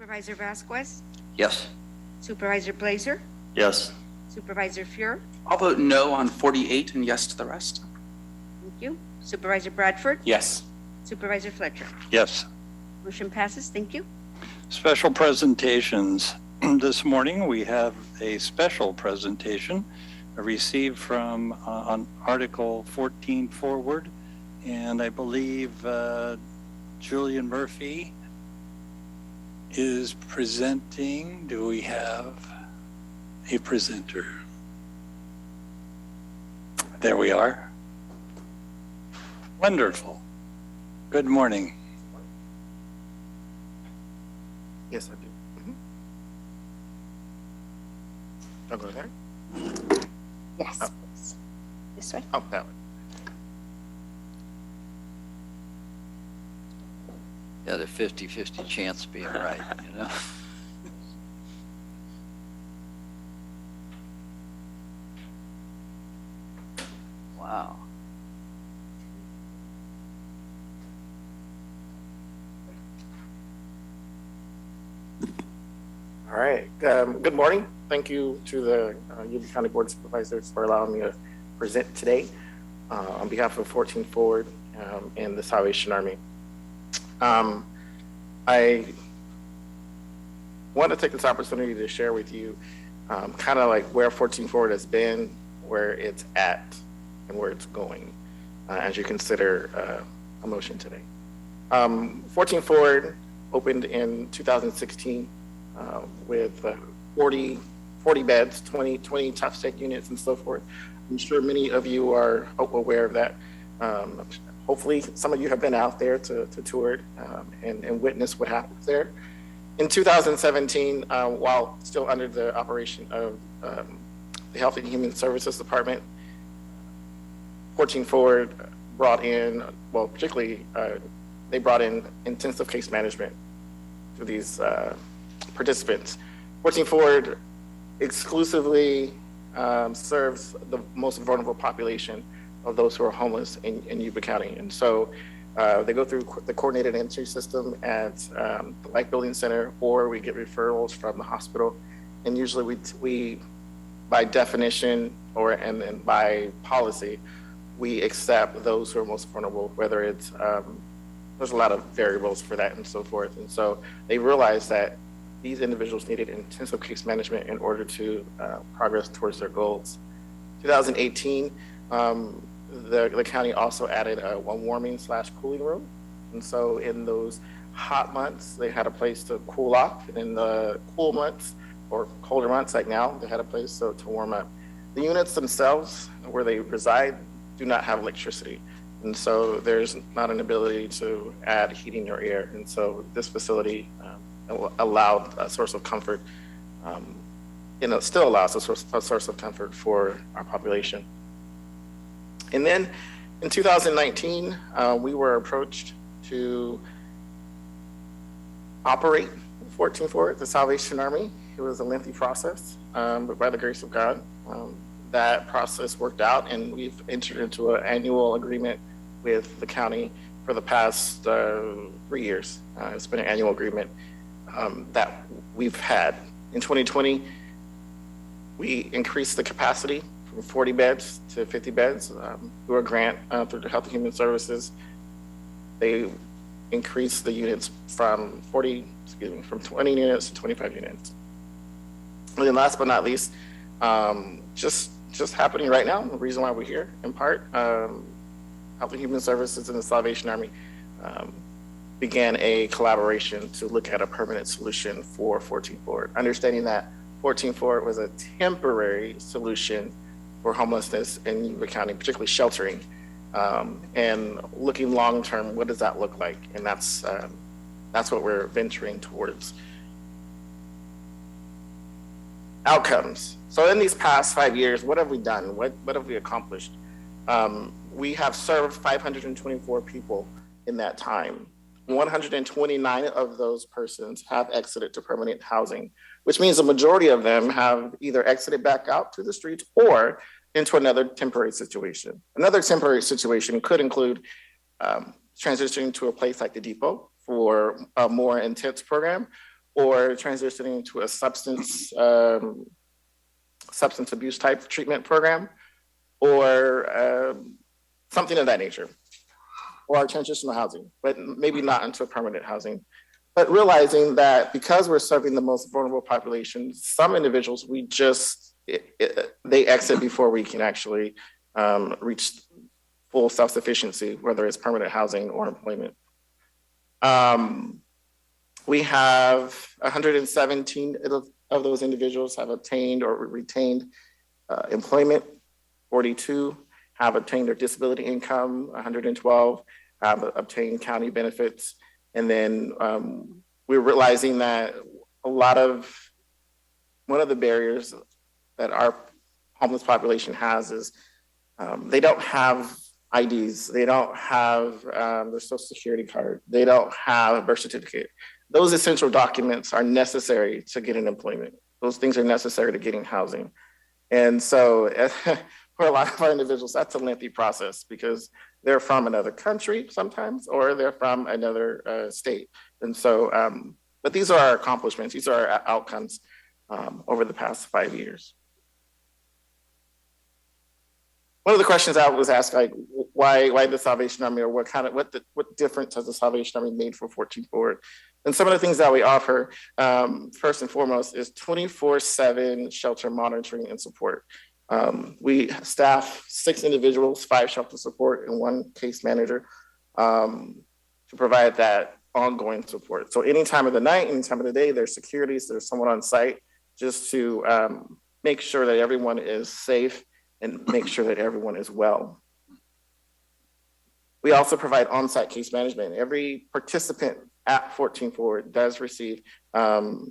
Supervisor Vasquez, Yes. Supervisor Blazer, Yes. Supervisor Fuhr. I'll vote no on 48 and yes to the rest. Thank you. Supervisor Bradford, Yes. Supervisor Fletcher. Yes. Motion passes. Thank you. Special presentations. This morning we have a special presentation received from on Article 14 forward, and I believe Julian Murphy is presenting. Do we have a presenter? There we are. Wonderful. Good morning. Yes, I do. I'll go there. Yes. Oh. Please. This way. Oh, that way. Yeah, the 50-50 chance of being right, you know? Wow. All right. Good morning. Thank you to the Yuba County Board of Supervisors for allowing me to present today on behalf of 14 Forward and the Salvation Army. I want to take this opportunity to share with you kind of like where 14 Forward has been, where it's at, and where it's going as you consider a motion today. 14 Forward opened in 2016 with 40 beds, 20 top sec units and so forth. I'm sure many of you are aware of that. Hopefully some of you have been out there to tour it and witness what happens there. In 2017, while still under the operation of the Health and Human Services Department, 14 Forward brought in, well, particularly they brought in intensive case management to these participants. 14 Forward exclusively serves the most vulnerable population of those who are homeless in Yuba County. And so they go through the coordinated entry system at the Life Building Center, or we get referrals from the hospital. And usually we by definition and by policy, we accept those who are most vulnerable, whether it's, there's a lot of variables for that and so forth. And so they realized that these individuals needed intensive case management in order to progress towards their goals. 2018, the county also added a warming/cooling room. And so in those hot months, they had a place to cool off. And in the cool months or colder months like now, they had a place to warm up. The units themselves, where they reside, do not have electricity. And so there's not an ability to add heating or air. And so this facility allowed a source of comfort, still allows a source of comfort for our population. And then in 2019, we were approached to operate 14 Forward, the Salvation Army. It was a lengthy process, but by the grace of God, that process worked out, and we've entered into an annual agreement with the county for the past 3 years. It's been an annual agreement that we've had. In 2020, we increased the capacity from 40 beds to 50 beds through a grant through the Health and Human Services. They increased the units from 20 units to 25 units. And then last but not least, just happening right now, the reason why we're here, in part, Health and Human Services and the Salvation Army began a collaboration to look at a permanent solution for 14 Forward, understanding that 14 Forward was a temporary solution for homelessness in Yuba County, particularly sheltering, and looking long-term, what does that look like? And that's what we're venturing towards. Outcomes. So in these past 5 years, what have we done? What have we accomplished? We have served 524 people in that time. 129 of those persons have exited to permanent housing, which means the majority of them have either exited back out to the streets or into another temporary situation. Another temporary situation could include transitioning to a place like the Depot for a more intense program, or transitioning to a substance abuse type treatment program, or something of that nature, or transitional housing, but maybe not into permanent housing. But realizing that because we're serving the most vulnerable population, some individuals, they exit before we can actually reach full self-sufficiency, whether it's permanent housing or employment. We have 117 of those individuals have obtained or retained employment. 42 have obtained their disability income. 112 have obtained county benefits. And then we're realizing that one of the barriers that our homeless population has is they don't have IDs, they don't have their social security card, they don't have a birth certificate. Those essential documents are necessary to getting employment. Those things are necessary to getting housing. And so for a lot of our individuals, that's a lengthy process because they're from another country sometimes, or they're from another state. And so, but these are our accomplishments. These are our outcomes over the past 5 years. One of the questions I was asked, like, why the Salvation Army, or what difference has the Salvation Army made for 14 Forward? And some of the things that we offer, first and foremost, is 24/7 shelter monitoring and support. We staff 6 individuals, 5 shelter support, and 1 case manager to provide that ongoing support. So any time of the night, any time of the day, there's security, so there's someone on site just to make sure that everyone is safe and make sure that everyone is well. We also provide on-site case management. Every participant at 14 Forward does receive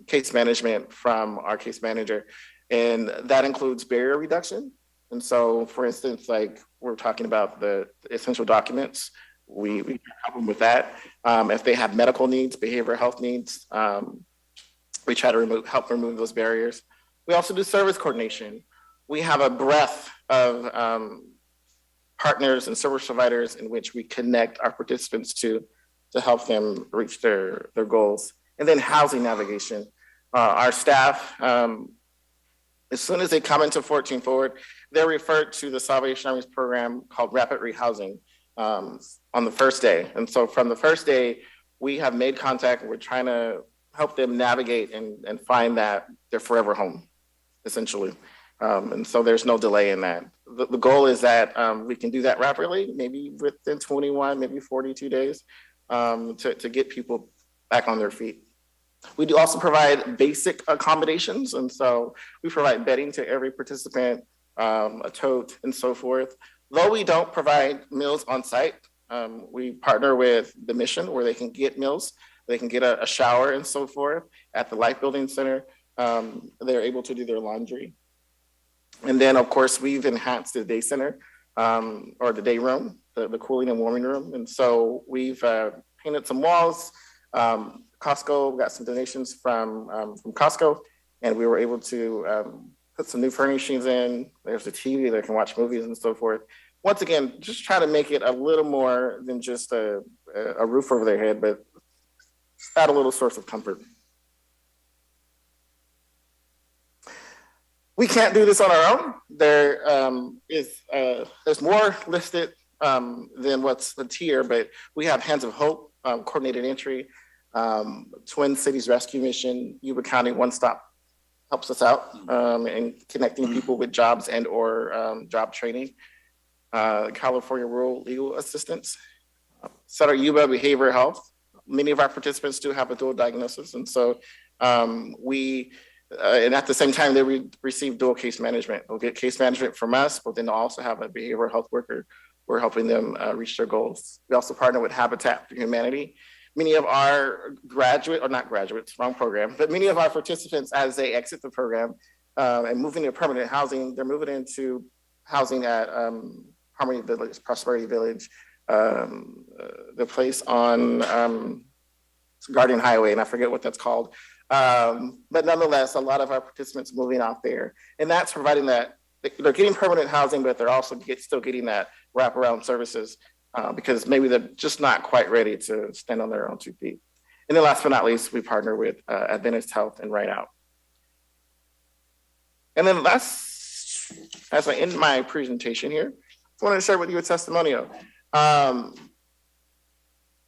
case management from our case manager, and that includes barrier reduction. And so, for instance, like we're talking about the essential documents, we help them with that. If they have medical needs, behavioral health needs, we try to help remove those barriers. We also do service coordination. We have a breadth of partners and service providers in which we connect our participants to help them reach their goals. And then housing navigation. Our staff, as soon as they come into 14 Forward, they're referred to the Salvation Army's program called Rapid Rehousing on the first day. And so from the first day, we have made contact and we're trying to help them navigate and find that their forever home, essentially. And so there's no delay in that. The goal is that we can do that rapidly, maybe within 21, maybe 42 days to get people back on their feet. We do also provide basic accommodations. And so we provide bedding to every participant, a tote and so forth. Though we don't provide meals on site, we partner with the mission where they can get meals, they can get a shower and so forth. At the Life Building Center, they're able to do their laundry. And then, of course, we've enhanced the day center or the day room, the cooling and warming room. And so we've painted some walls. Costco got some donations from Costco, and we were able to put some new furnishings in. There's a TV, they can watch movies and so forth. Once again, just try to make it a little more than just a roof over their head, but add a little source of comfort. We can't do this on our own. There's more listed than what's here, but we have Hands of Hope, coordinated entry, Twin Cities Rescue Mission, Yuba County One Stop helps us out in connecting people with jobs and or job training. California Rural Legal Assistance, Cedar Yuba Behavioral Health. Many of our participants do have a dual diagnosis, and so and at the same time, they receive dual case management. They'll get case management from us, but then they'll also have a behavioral health worker. We're helping them reach their goals. We also partner with Habitat for Humanity. Many of our not graduates, wrong program, but many of our participants, as they exit the program and move into permanent housing, they're moving into housing at Harmony Village, Prosperity Village, the place on Guardian Highway, and I forget what that's called. But nonetheless, a lot of our participants moving out there, and that's providing that they're getting permanent housing, but they're also still getting that wraparound services because maybe they're just not quite ready to stand on their own 2 feet. And then last but not least, we partner with Adventist Health and Right Out. And then last, as I end my presentation here, I wanted to share with you a testimonial.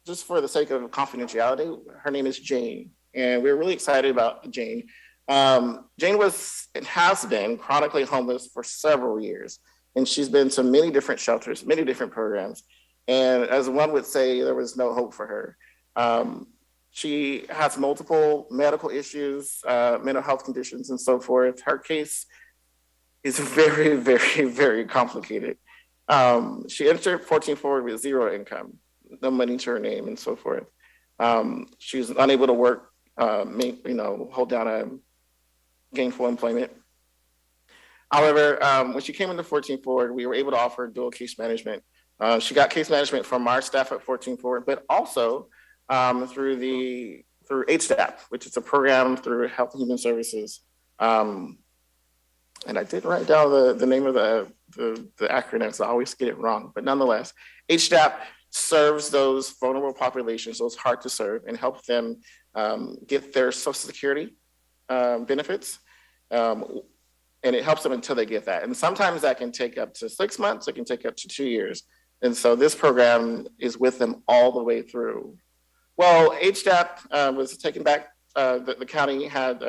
Just for the sake of confidentiality, her name is Jane, and we're really excited about Jane. Jane was and has been chronically homeless for several years, and she's been to many different shelters, many different programs. And as one would say, there was no hope for her. She has multiple medical issues, mental health conditions, and so forth. Her case is very, very, very complicated. She entered 14 Forward with zero income, no money to her name, and so forth. She was unable to work, hold down a gainful employment. However, when she came into 14 Forward, we were able to offer dual case management. She got case management from our staff at 14 Forward, but also through HSTAP, which is a program through Health and Human Services. And I did write down the name of the acronym, so I always get it wrong. But nonetheless, HSTAP serves those vulnerable populations, those hard to serve, and helps them get their Social Security benefits. And it helps them until they get that. And sometimes that can take up to 6 months, it can take up to 2 years. And so this program is with them all the way through. Well, HSTAP was taken back. The county had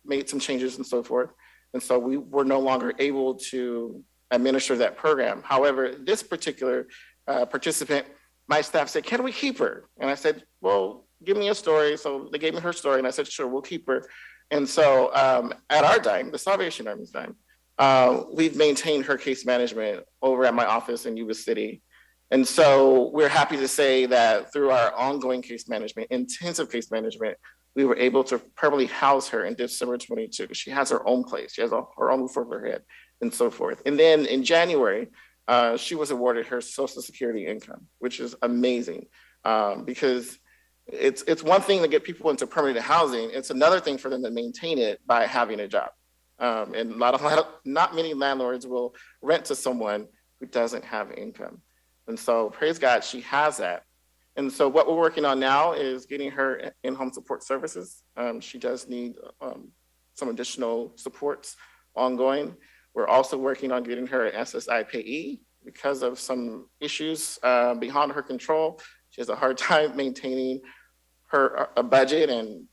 made some changes and so forth. And so we were no longer able to administer that program. However, this particular participant, my staff said, can we keep her? And I said, well, give me a story. So they gave me her story and I said, sure, we'll keep her. And so at our dime, the Salvation Army's dime, we've maintained her case management over at my office in Yuba City. And so we're happy to say that through our ongoing case management, intensive case management, we were able to permanently house her in December 22. She has her own place. She has her own roof over her head and so forth. And then in January, she was awarded her Social Security income, which is amazing because it's one thing to get people into permanent housing. It's another thing for them to maintain it by having a job. And not many landlords will rent to someone who doesn't have income. And so praise God, she has that. And so what we're working on now is getting her in-home support services. She does need some additional supports ongoing. We're also working on getting her an SSI payee because of some issues beyond her control. She has a hard time maintaining a budget and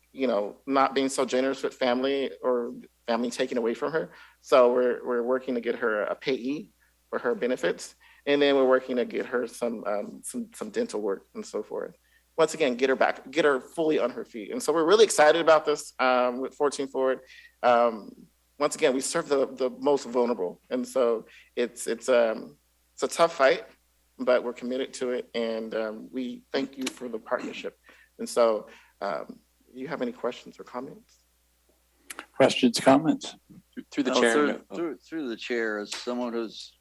not being so generous with family or family taken away from her. So we're working to get her a payee for her benefits. And then we're working to get her some dental work and so forth. Once again, get her fully on her feet. And so we're really excited about this with 14 Forward. Once again, we serve the most vulnerable. And so it's a tough fight, but we're committed to it. And we thank you for the partnership. And so you have any questions or comments? Questions, comments? Through the chair. Through the chair, as someone who's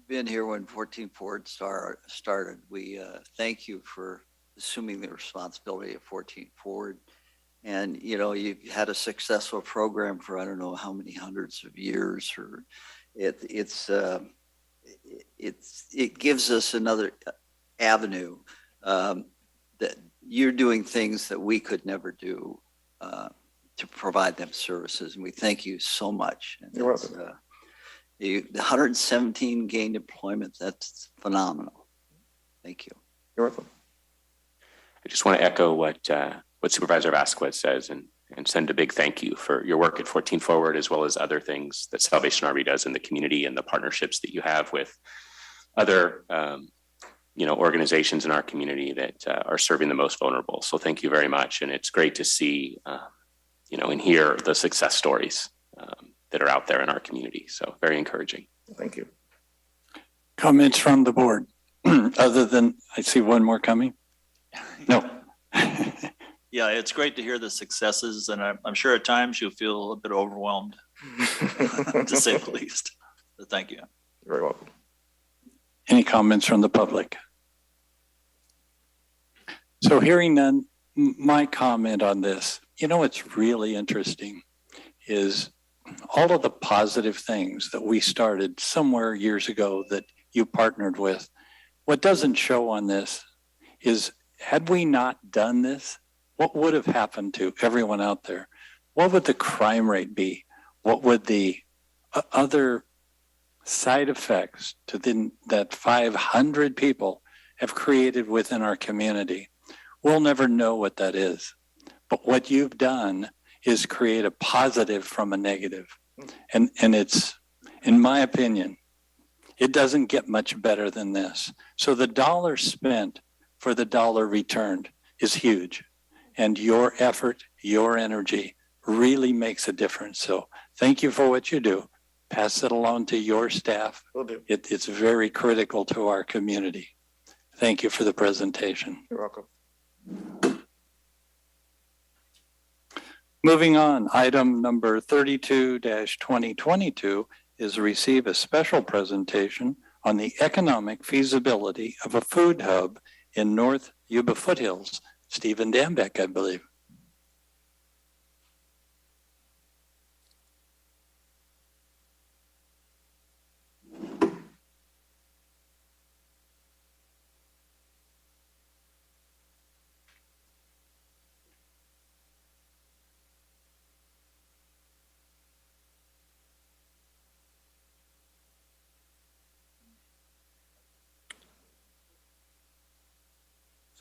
been here when 14 Forward started, we thank you for assuming the responsibility of 14 Forward. And you've had a successful program for I don't know how many hundreds of years. Or it gives us another avenue that you're doing things that we could never do to provide them services, and we thank you so much. And you're welcome. The 117 gained employment, that's phenomenal. Thank you. You're welcome. I just want to echo what Supervisor Vasquez says and send a big thank you for your work at 14 Forward, as well as other things that Salvation Army does in the community and the partnerships that you have with other organizations in our community that are serving the most vulnerable. So thank you very much. And it's great to see, and hear the success stories that are out there in our community. So very encouraging. Thank you. Comments from the board? Other than, I see one more coming. No. Yeah, it's great to hear the successes, and I'm sure at times you feel a bit overwhelmed, to say the least. So thank you. You're very welcome. Any comments from the public? So hearing none, my comment on this, what's really interesting is all of the positive things that we started somewhere years ago that you partnered with. What doesn't show on this is, had we not done this, what would have happened to everyone out there? What would the crime rate be? What would the other side effects to that 500 people have created within our community? We'll never know what that is. But what you've done is create a positive from a negative. And it's, in my opinion, it doesn't get much better than this. So the dollar spent for the dollar returned is huge. And your effort, your energy really makes a difference. So thank you for what you do. Pass it along to your staff. Will do. It's very critical to our community. Thank you for the presentation. You're welcome. Moving on, item number 32-2022 is receive a special presentation on the economic feasibility of a food hub in North Yuba Foothills. Stephen Dambeck, I believe.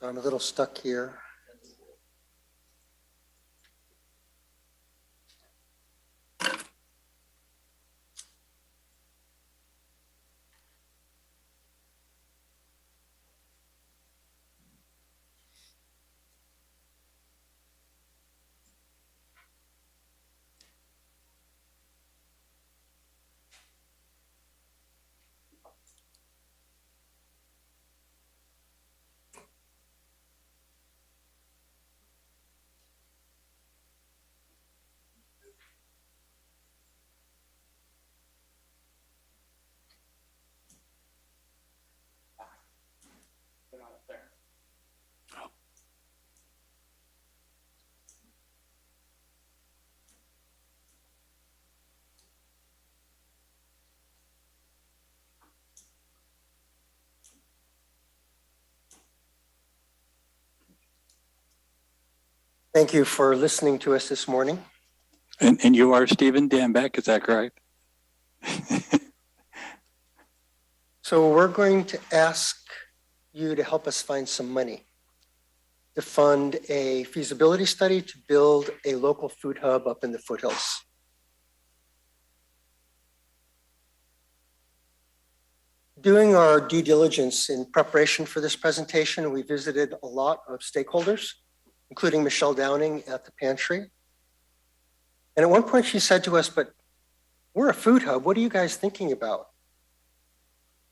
So I'm a little stuck here. Thank you for listening to us this morning. And you are Stephen Dambeck, is that correct? So we're going to ask you to help us find some money to fund a feasibility study to build a local food hub up in the foothills. Doing our due diligence in preparation for this presentation, we visited a lot of stakeholders, including Michelle Downing at the pantry. And at one point she said to us, but we're a food hub. What are you guys thinking about?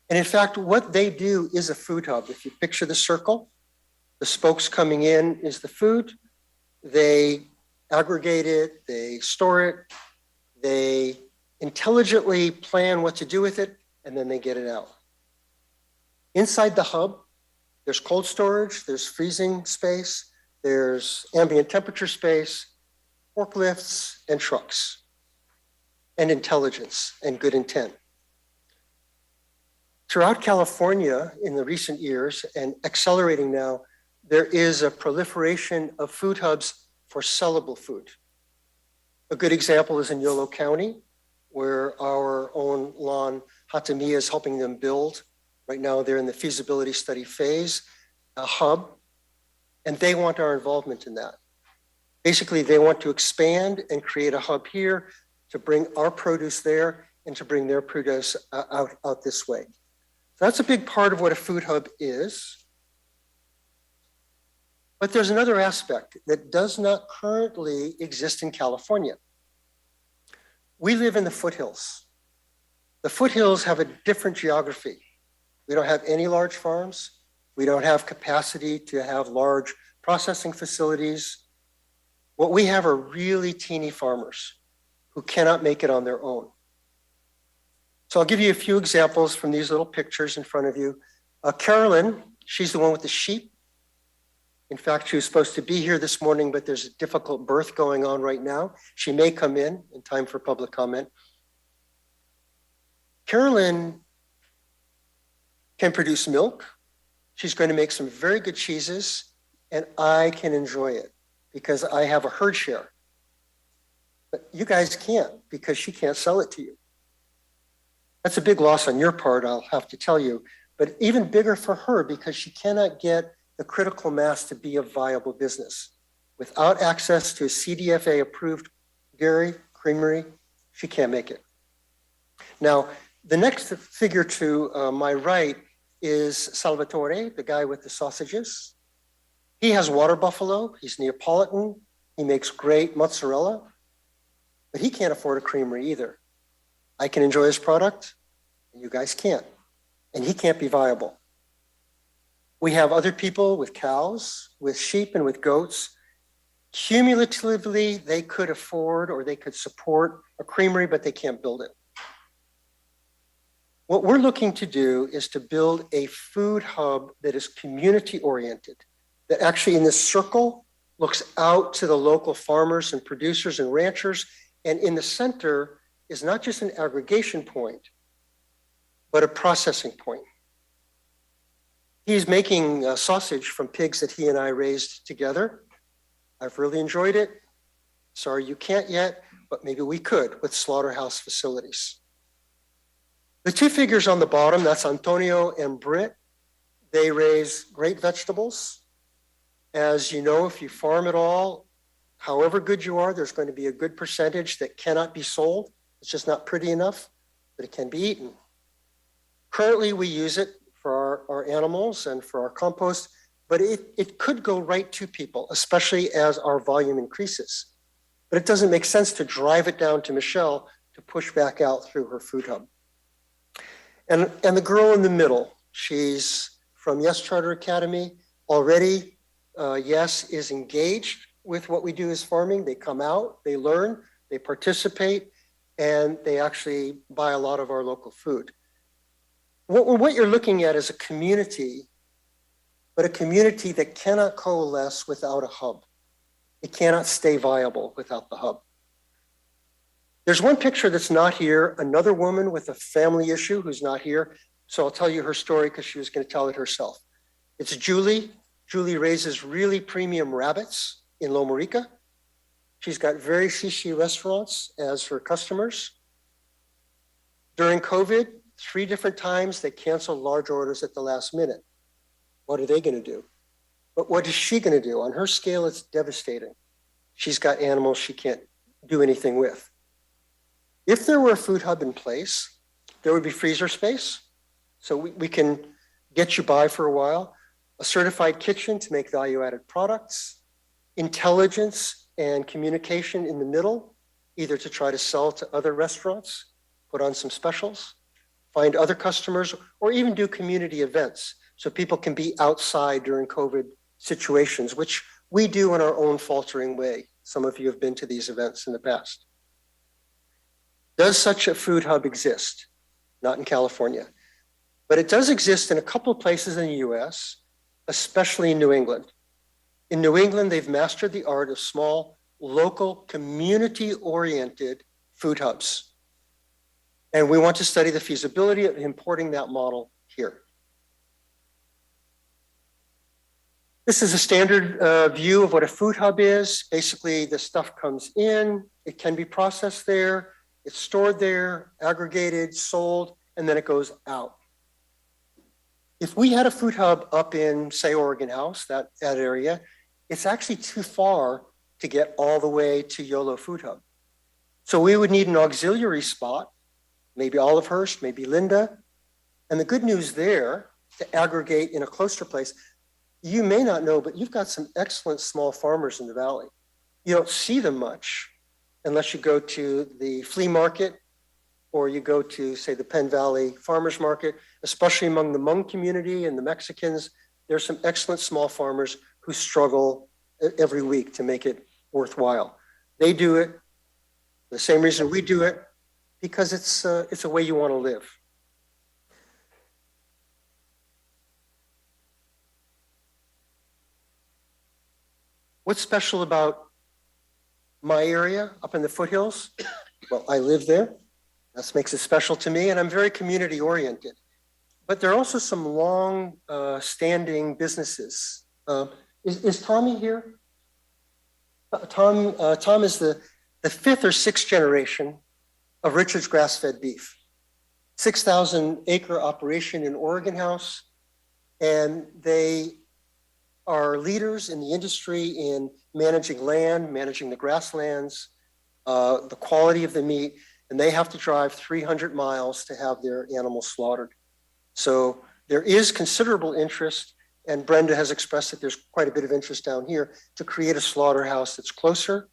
And in fact, what they do is a food hub. If you picture the circle, the spokes coming in is the food. They aggregate it, they store it, they intelligently plan what to do with it, and then they get it out. Inside the hub, there's cold storage, there's freezing space, there's ambient temperature space, forklifts, and trucks, and intelligence and good intent. Throughout California in the recent years, and accelerating now, there is a proliferation of food hubs for sellable food. A good example is in Yuba County, where our own Lon Hatamiya is helping them build. Right now, they're in the feasibility study phase, a hub, and they want our involvement in that. Basically, they want to expand and create a hub here to bring our produce there and to bring their produce out this way. So that's a big part of what a food hub is. But there's another aspect that does not currently exist in California. We live in the foothills. The foothills have a different geography. We don't have any large farms. We don't have capacity to have large processing facilities. What we have are really teeny farmers who cannot make it on their own. So I'll give you a few examples from these little pictures in front of you. Carolyn, she's the one with the sheep. In fact, she was supposed to be here this morning, but there's a difficult birth going on right now. She may come in time for public comment. Carolyn can produce milk. She's going to make some very good cheeses, and I can enjoy it. because I have a herd share. But you guys can't because she can't sell it to you. That's a big loss on your part, I'll have to tell you, but even bigger for her because she cannot get the critical mass to be a viable business. Without access to a CDFA approved dairy, creamery, she can't make it. Now, the next figure to my right is Salvatore, the guy with the sausages. He has water buffalo, he's Neapolitan, he makes great mozzarella, but he can't afford a creamery either. I can enjoy his product, and you guys can't, and he can't be viable. We have other people with cows, with sheep, and with goats. Cumulatively, they could afford or they could support a creamery, but they can't build it. What we're looking to do is to build a food hub that is community-oriented, that actually in this circle looks out to the local farmers and producers and ranchers, and in the center is not just an aggregation point, but a processing point. He's making sausage from pigs that he and I raised together. I've really enjoyed it. Sorry you can't yet, but maybe we could with slaughterhouse facilities. The two figures on the bottom, that's Antonio and Britt. They raise great vegetables. As you know, if you farm at all, however good you are, there's going to be a good percentage that cannot be sold. It's just not pretty enough, but it can be eaten. Currently, we use it for our animals and for our compost, but it could go right to people, especially as our volume increases. But it doesn't make sense to drive it down to Michelle to push back out through her food hub. And the girl in the middle, she's from Yes Charter Academy, already, Yes is engaged with what we do as farming. They come out, they learn, they participate, and they actually buy a lot of our local food. What you're looking at is a community, but a community that cannot coalesce without a hub. It cannot stay viable without the hub. There's one picture that's not here, another woman with a family issue who's not here. So I'll tell you her story because she was going to tell it herself. It's Julie. Julie raises really premium rabbits in Loma Rica. She's got very shishi restaurants as her customers. During COVID, 3 different times they canceled large orders at the last minute. What are they going to do? But what is she going to do? On her scale, it's devastating. She's got animals she can't do anything with. If there were a food hub in place, there would be freezer space. So we can get you by for a while, a certified kitchen to make value-added products, intelligence and communication in the middle, either to try to sell to other restaurants, put on some specials, find other customers, or even do community events so people can be outside during COVID situations, which we do in our own faltering way. Some of you have been to these events in the past. Does such a food hub exist? Not in California, but it does exist in a couple of places in the US, especially in New England. In New England, they've mastered the art of small, local, community-oriented food hubs. And we want to study the feasibility of importing that model here. This is a standard view of what a food hub is. Basically, the stuff comes in, it can be processed there, it's stored there, aggregated, sold, and then it goes out. If we had a food hub up in, say, Oregon House, that area, it's actually too far to get all the way to YOLO Food Hub. So we would need an auxiliary spot, maybe Olivehurst, maybe Linda. And the good news there, to aggregate in a closer place, you may not know, but you've got some excellent small farmers in the valley. You don't see them much unless you go to the flea market or you go to, say, the Penn Valley Farmers Market, especially among the Hmong community and the Mexicans. There's some excellent small farmers who struggle every week to make it worthwhile. They do it the same reason we do it, because it's a way you want to live. What's special about my area up in the foothills? Well, I live there. That makes it special to me, and I'm very community oriented. But there are also some long standing businesses. Is Tommy here? Tom is the fifth or sixth generation of Richard's grass-fed beef. 6,000 acre operation in Oregon House. And they are leaders in the industry in managing land, managing the grasslands, the quality of the meat, and they have to drive 300 miles to have their animals slaughtered. So there is considerable interest, and Brenda has expressed that there's quite a bit of interest down here to create a slaughterhouse that's closer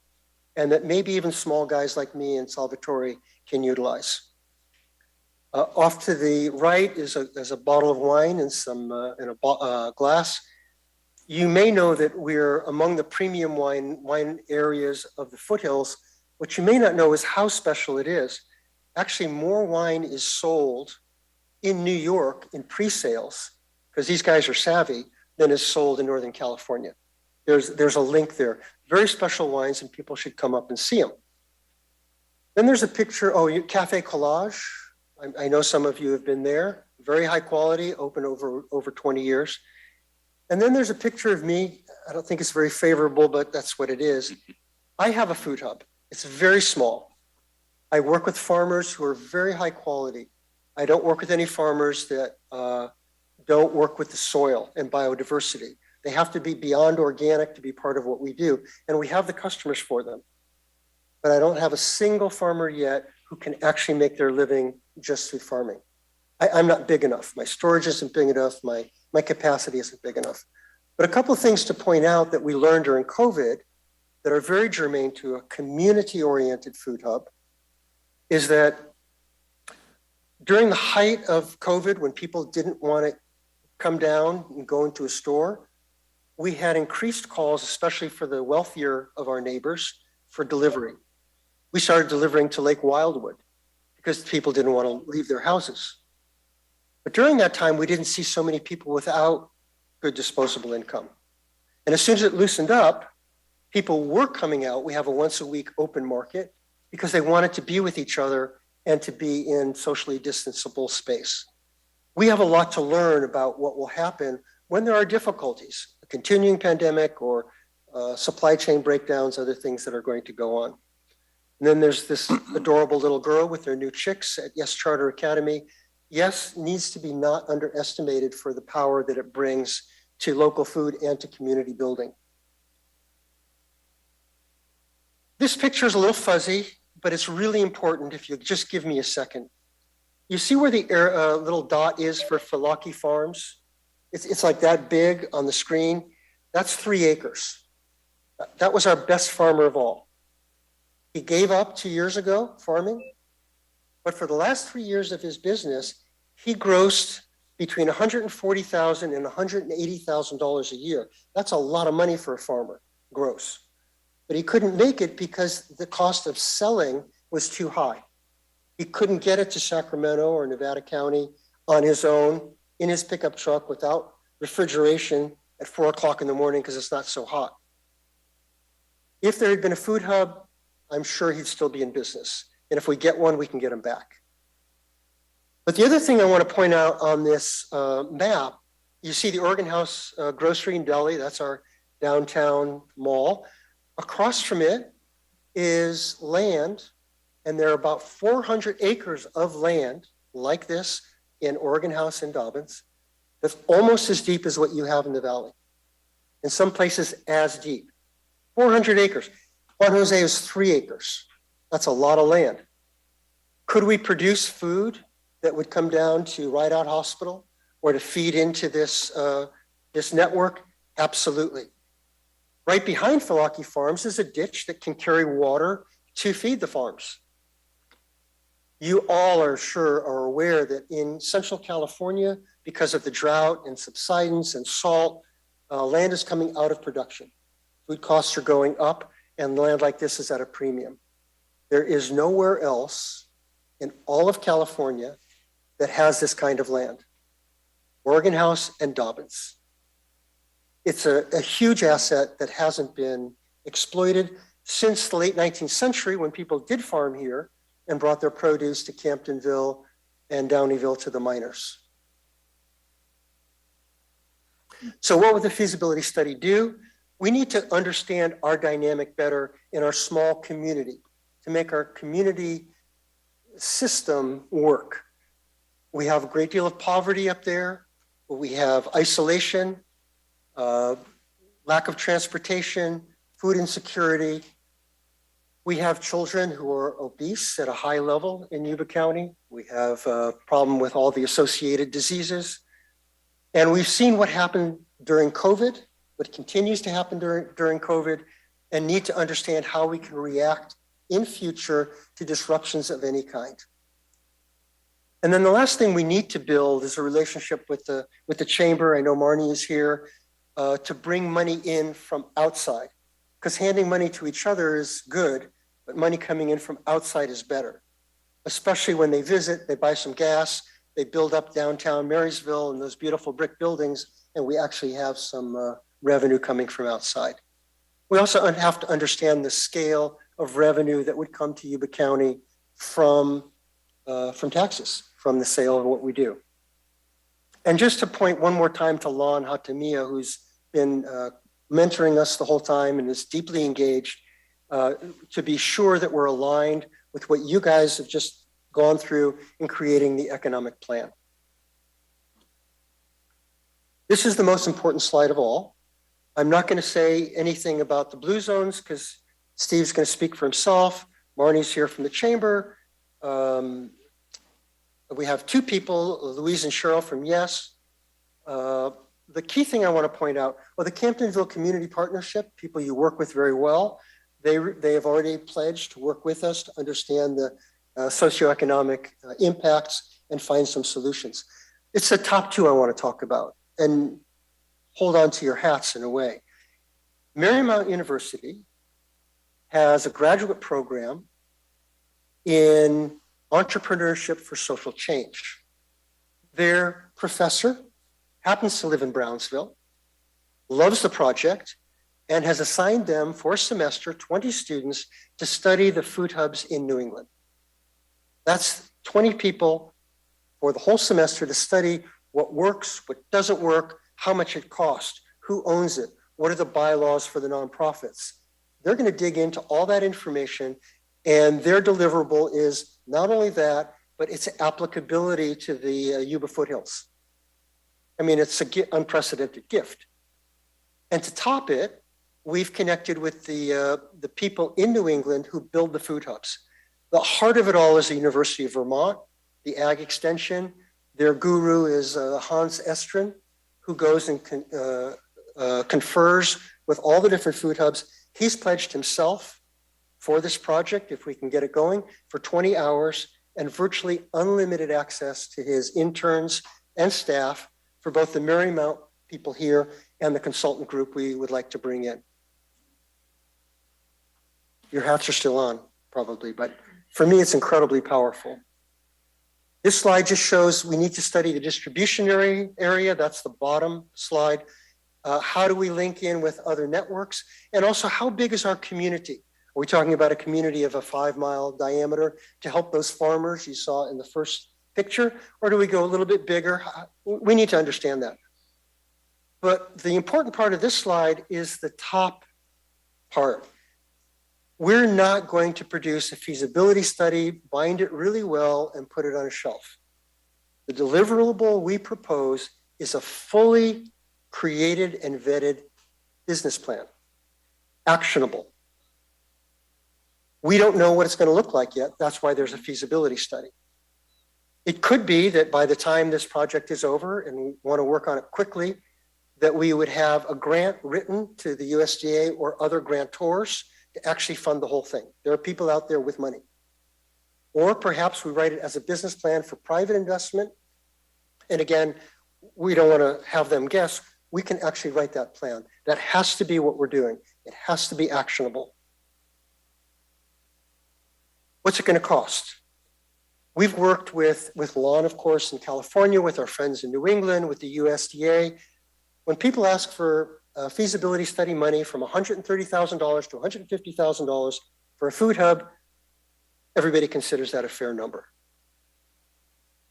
and that maybe even small guys like me and Salvatore can utilize. Off to the right is a bottle of wine and some in a glass. You may know that we're among the premium wine areas of the foothills. What you may not know is how special it is. Actually, more wine is sold in New York in pre-sales, because these guys are savvy, than is sold in Northern California. There's a link there. Very special wines, and people should come up and see them. Then there's a picture, Cafe Collage. I know some of you have been there. Very high quality, open over 20 years. And then there's a picture of me. I don't think it's very favorable, but that's what it is. I have a food hub. It's very small. I work with farmers who are very high quality. I don't work with any farmers that don't work with the soil and biodiversity. They have to be beyond organic to be part of what we do. And we have the customers for them. But I don't have a single farmer yet who can actually make their living just through farming. I'm not big enough. My storage isn't big enough. My capacity isn't big enough. But a couple of things to point out that we learned during COVID that are very germane to a community-oriented food hub is that during the height of COVID, when people didn't want to come down and go into a store, we had increased calls, especially for the wealthier of our neighbors, for delivery. We started delivering to Lake Wildwood because people didn't want to leave their houses. But during that time, we didn't see so many people without good disposable income. And as soon as it loosened up, people were coming out. We have a once a week open market because they wanted to be with each other and to be in socially distanceable space. We have a lot to learn about what will happen when there are difficulties, a continuing pandemic or supply chain breakdowns, other things that are going to go on. And then there's this adorable little girl with her new chicks at Yes Charter Academy. Yes needs to be not underestimated for the power that it brings to local food and to community building. This picture is a little fuzzy, but it's really important if you just give me a second. You see where the little dot is for Falaki Farms? It's like that big on the screen. That's 3 acres. That was our best farmer of all. He gave up 2 years ago farming, but for the last 3 years of his business, he grossed between $140,000 and $180,000 a year. That's a lot of money for a farmer, gross. But he couldn't make it because the cost of selling was too high. He couldn't get it to Sacramento or Nevada County on his own in his pickup truck without refrigeration at 4 o'clock in the morning because it's not so hot. If there had been a food hub, I'm sure he'd still be in business. And if we get one, we can get him back. But the other thing I want to point out on this map, you see the Oregon House Grocery and Deli, that's our downtown mall. Across from it is land, and there are about 400 acres of land like this in Oregon House and Dobbins that's almost as deep as what you have in the valley. In some places as deep. 400 acres. Juan Jose is 3 acres. That's a lot of land. Could we produce food that would come down to Rideout Hospital or to feed into this, this network? Absolutely. Right behind Falaki Farms is a ditch that can carry water to feed the farms. You all are aware that in Central California, because of the drought and subsidence and salt, land is coming out of production. Food costs are going up, and land like this is at a premium. There is nowhere else in all of California that has this kind of land. Oregon House and Dobbins. It's a huge asset that hasn't been exploited since the late 19th century when people did farm here and brought their produce to Camptonville and Downeyville to the miners. So what would the feasibility study do? We need to understand our dynamic better in our small community to make our community system work. We have a great deal of poverty up there. We have isolation, lack of transportation, food insecurity. We have children who are obese at a high level in Yuba County. We have a problem with all the associated diseases. And we've seen what happened during COVID, what continues to happen during COVID, and need to understand how we can react in future to disruptions of any kind. And then the last thing we need to build is a relationship with the chamber. I know Marnie is here to bring money in from outside, because handing money to each other is good, but money coming in from outside is better, especially when they visit, they buy some gas, they build up downtown Marysville and those beautiful brick buildings, and we actually have some revenue coming from outside. We also have to understand the scale of revenue that would come to Yuba County from taxes, from the sale of what we do. And just to point one more time to Lon Hatamia, who's been mentoring us the whole time and is deeply engaged, to be sure that we're aligned with what you guys have just gone through in creating the economic plan. This is the most important slide of all. I'm not going to say anything about the blue zones because Steve's going to speak for himself. Marnie's here from the chamber. We have two people, Louise and Cheryl from Yes. The key thing I want to point out, well, the Camptonville Community Partnership, people you work with very well, they have already pledged to work with us to understand the socioeconomic impacts and find some solutions. It's the top two I want to talk about, and hold on to your hats in a way. Marymount University has a graduate program in entrepreneurship for social change. Their professor happens to live in Brownsville, loves the project, and has assigned them for a semester, 20 students, to study the food hubs in New England. That's 20 people for the whole semester to study what works, what doesn't work, how much it costs, who owns it, what are the bylaws for the nonprofits. They're going to dig into all that information, and their deliverable is not only that, but its applicability to the Yuba foothills. I mean, it's an unprecedented gift. And to top it, we've connected with the people in New England who build the food hubs. The heart of it all is the University of Vermont, the Ag Extension. Their guru is Hans Estrin, who goes and confers with all the different food hubs. He's pledged himself for this project, if we can get it going, for 20 hours and virtually unlimited access to his interns and staff for both the Marymount people here and the consultant group we would like to bring in. Your hats are still on, probably, but for me, it's incredibly powerful. This slide just shows we need to study the distribution area. That's the bottom slide. How do we link in with other networks? And also, how big is our community? Are we talking about a community of a 5-mile diameter to help those farmers you saw in the first picture? Or do we go a little bit bigger? We need to understand that. But the important part of this slide is the top part. We're not going to produce a feasibility study, bind it really well, and put it on a shelf. The deliverable we propose is a fully created and vetted business plan, actionable. We don't know what it's going to look like yet. That's why there's a feasibility study. It could be that by the time this project is over and we want to work on it quickly, that we would have a grant written to the USDA or other grantors to actually fund the whole thing. There are people out there with money. Or perhaps we write it as a business plan for private investment. And again, we don't want to have them guess. We can actually write that plan. That has to be what we're doing. It has to be actionable. What's it going to cost? We've worked with Lon, of course, in California, with our friends in New England, with the USDA. When people ask for feasibility study money from $130,000 to $150,000 for a food hub, everybody considers that a fair number.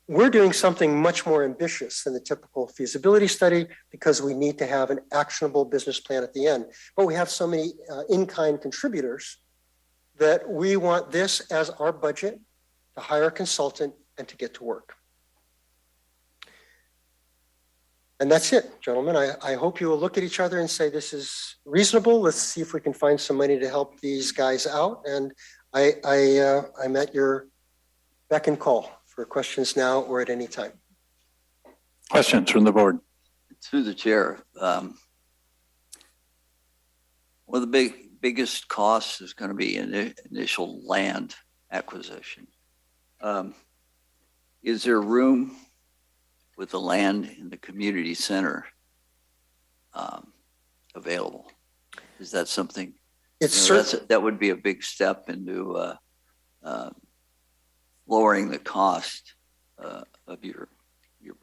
We're doing something much more ambitious than the typical feasibility study because we need to have an actionable business plan at the end. But we have so many in-kind contributors that we want this as our budget to hire a consultant and to get to work. And that's it, gentlemen. I hope you will look at each other and say, this is reasonable. Let's see if we can find some money to help these guys out. And I'm at your beck and call for questions now or at any time. Questions from the board? Through the chair, one of the biggest costs is going to be initial land acquisition. Is there room with the land in the community center available? Is that something? That would be a big step into lowering the cost of your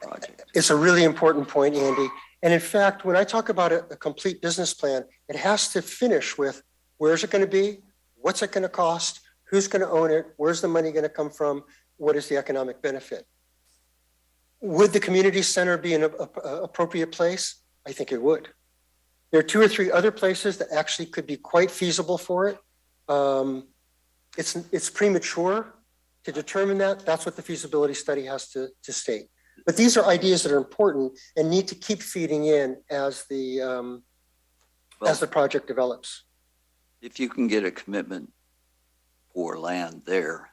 project. It's a really important point, Andy. And in fact, when I talk about a complete business plan, it has to finish with where's it going to be? What's it going to cost? Who's going to own it? Where's the money going to come from? What is the economic benefit? Would the community center be an appropriate place? I think it would. There are 2 or 3 other places that actually could be quite feasible for it. It's premature to determine that. That's what the feasibility study has to state. But these are ideas that are important and need to keep feeding in as the project develops. If you can get a commitment for land there,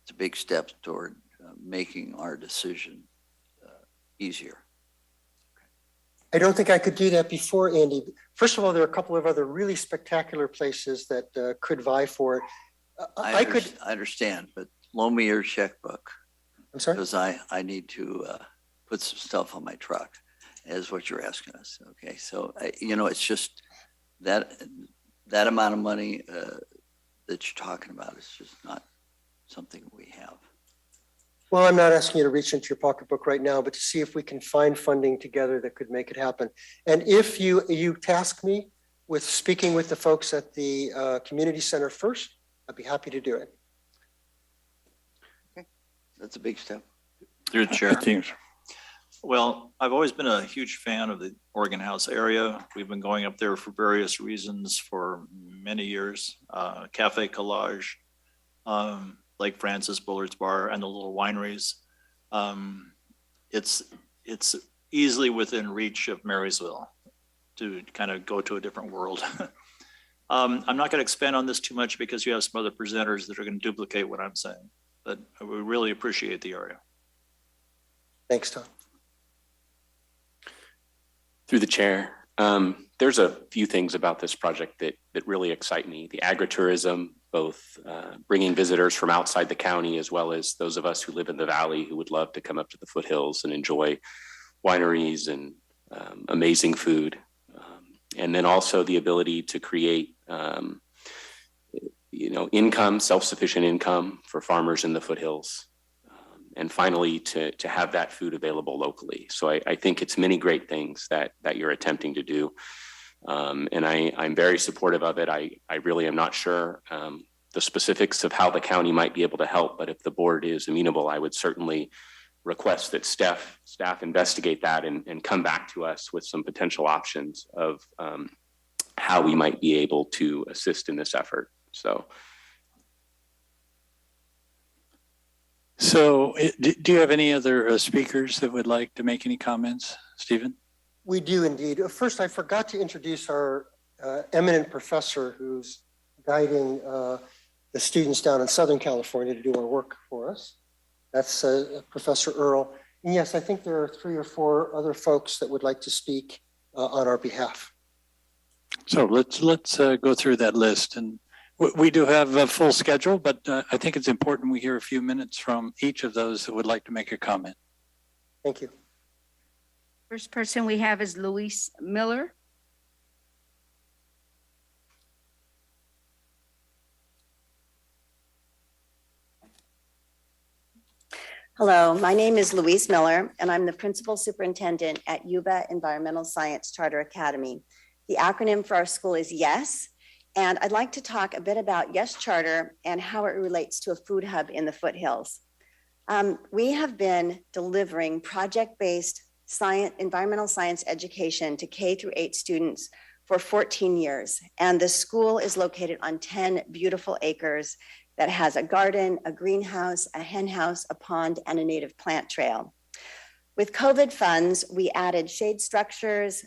it's a big step toward making our decision easier. I don't think I could do that before, Andy. First of all, there are a couple of other really spectacular places that could vie for it. I understand, but loan me your checkbook. I'm sorry? Because I need to put some stuff on my truck, is what you're asking us. Okay, so it's just that amount of money that you're talking about is just not something we have. Well, I'm not asking you to reach into your pocketbook right now, but to see if we can find funding together that could make it happen. And if you task me with speaking with the folks at the community center first, I'd be happy to do it. Okay, that's a big step. Through the chair. Thanks. Well, I've always been a huge fan of the Oregon House area. We've been going up there for various reasons for many years. Cafe Collage, Lake Francis, Bullard's Bar, and the little wineries. It's easily within reach of Marysville to kind of go to a different world. I'm not going to expand on this too much because you have some other presenters that are going to duplicate what I'm saying, but we really appreciate the area. Thanks, Tom. Through the chair, there's a few things about this project that really excite me. The agritourism, both bringing visitors from outside the county as well as those of us who live in the valley who would love to come up to the foothills and enjoy wineries and amazing food. And then also the ability to create income, self-sufficient income for farmers in the foothills. And finally, to have that food available locally. So I think it's many great things that you're attempting to do. And I'm very supportive of it. I really am not sure the specifics of how the county might be able to help, but if the board is amenable, I would certainly request that staff investigate that and come back to us with some potential options of how we might be able to assist in this effort. So do you have any other speakers that would like to make any comments, Stephen? We do indeed. First, I forgot to introduce our eminent professor who's guiding the students down in Southern California to do our work for us. That's Professor Earl. And yes, I think there are 3 or 4 other folks that would like to speak on our behalf. So let's go through that list. And we do have a full schedule, but I think it's important we hear a few minutes from each of those that would like to make a comment. Thank you. First person we have is Louise Miller. Hello, my name is Louise Miller, and I'm the Principal Superintendent at Yuba Environmental Science Charter Academy. The acronym for our school is YES, and I'd like to talk a bit about YES Charter and how it relates to a food hub in the foothills. We have been delivering project-based environmental science education to K through 8 students for 14 years. And the school is located on 10 beautiful acres that has a garden, a greenhouse, a hen house, a pond, and a native plant trail. With COVID funds, we added shade structures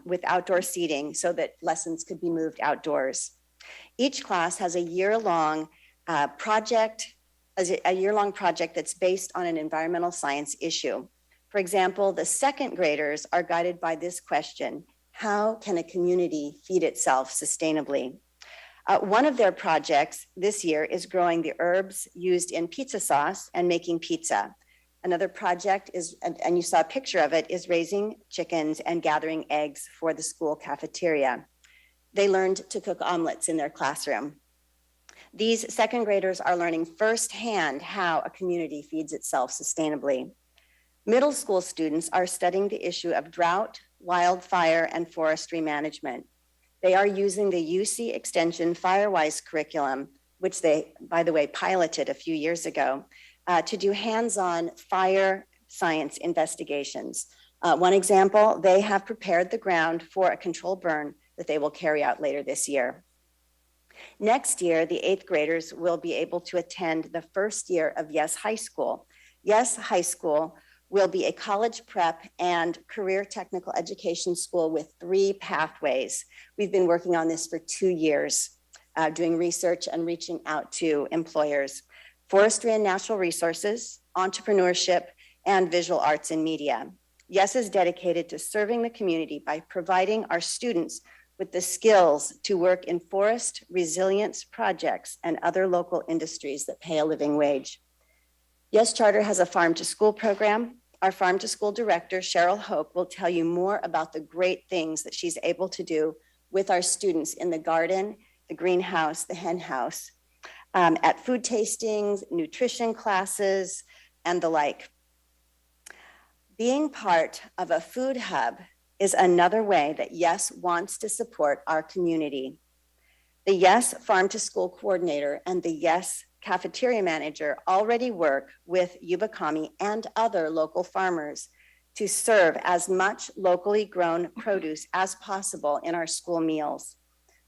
with outdoor seating so that lessons could be moved outdoors. Each class has a year-long project that's based on an environmental science issue. For example, the second graders are guided by this question: how can a community feed itself sustainably? One of their projects this year is growing the herbs used in pizza sauce and making pizza. Another project is, and you saw a picture of it, is raising chickens and gathering eggs for the school cafeteria. They learned to cook omelets in their classroom. These second graders are learning firsthand how a community feeds itself sustainably. Middle school students are studying the issue of drought, wildfire, and forestry management. They are using the UC Extension Firewise curriculum, which they, by the way, piloted a few years ago, to do hands-on fire science investigations. One example, they have prepared the ground for a controlled burn that they will carry out later this year. Next year, the 8th graders will be able to attend the first year of Yes High School. Yes High School will be a college prep and career technical education school with 3 pathways. We've been working on this for 2 years, doing research and reaching out to employers. Forestry and natural resources, entrepreneurship, and visual arts and media. Yes is dedicated to serving the community by providing our students with the skills to work in forest resilience projects and other local industries that pay a living wage. Yes Charter has a farm to school program. Our farm to school director, Cheryl Hoke, will tell you more about the great things that she's able to do with our students in the garden, the greenhouse, the hen house, at food tastings, nutrition classes, and the like. Being part of a food hub is another way that Yes wants to support our community. The Yes Farm to School coordinator and the Yes cafeteria manager already work with Yuba County and other local farmers to serve as much locally grown produce as possible in our school meals.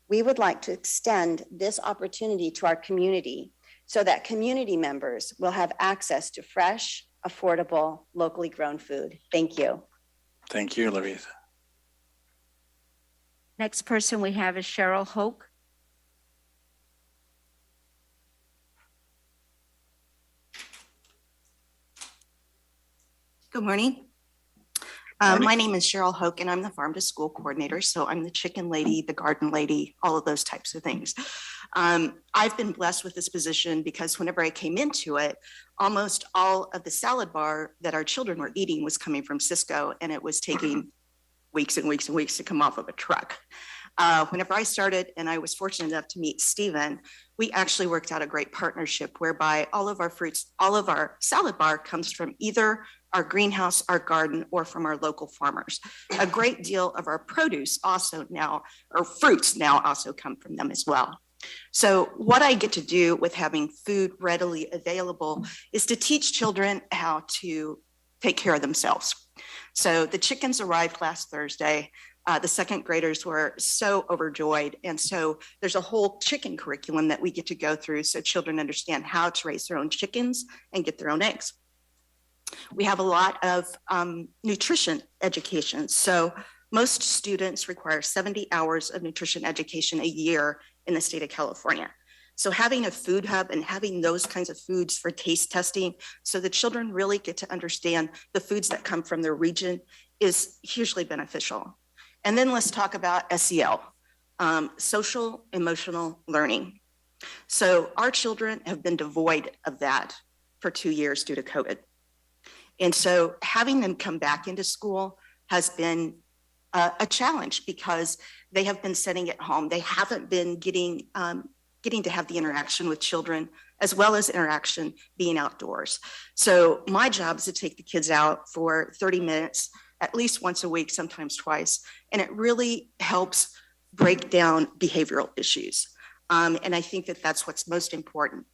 We would like to extend this opportunity to our community so that community members will have access to fresh, affordable, locally grown food. Thank you. Thank you, Louise. Next person we have is Cheryl Hoke. Good morning. My name is Cheryl Hoke, and I'm the farm to school coordinator. So I'm the chicken lady, the garden lady, all of those types of things. I've been blessed with this position because whenever I came into it, almost all of the salad bar that our children were eating was coming from Cisco, and it was taking weeks and weeks and weeks to come off of a truck. Whenever I started, and I was fortunate enough to meet Stephen, we actually worked out a great partnership whereby all of our fruits, all of our salad bar comes from either our greenhouse, our garden, or from our local farmers. A great deal of our produce also now, or fruits now also come from them as well. So what I get to do with having food readily available is to teach children how to take care of themselves. So the chickens arrived last Thursday. The second graders were so overjoyed. And so there's a whole chicken curriculum that we get to go through so children understand how to raise their own chickens and get their own eggs. We have a lot of nutrition education. So most students require 70 hours of nutrition education a year in the state of California. So having a food hub and having those kinds of foods for taste testing so the children really get to understand the foods that come from their region is hugely beneficial. And then let's talk about SEL, social emotional learning. So our children have been devoid of that for 2 years due to COVID. And so having them come back into school has been a challenge because they have been sitting at home. They haven't been getting to have the interaction with children as well as interaction being outdoors. So my job is to take the kids out for 30 minutes, at least once a week, sometimes twice. And it really helps break down behavioral issues. And I think that that's what's most important.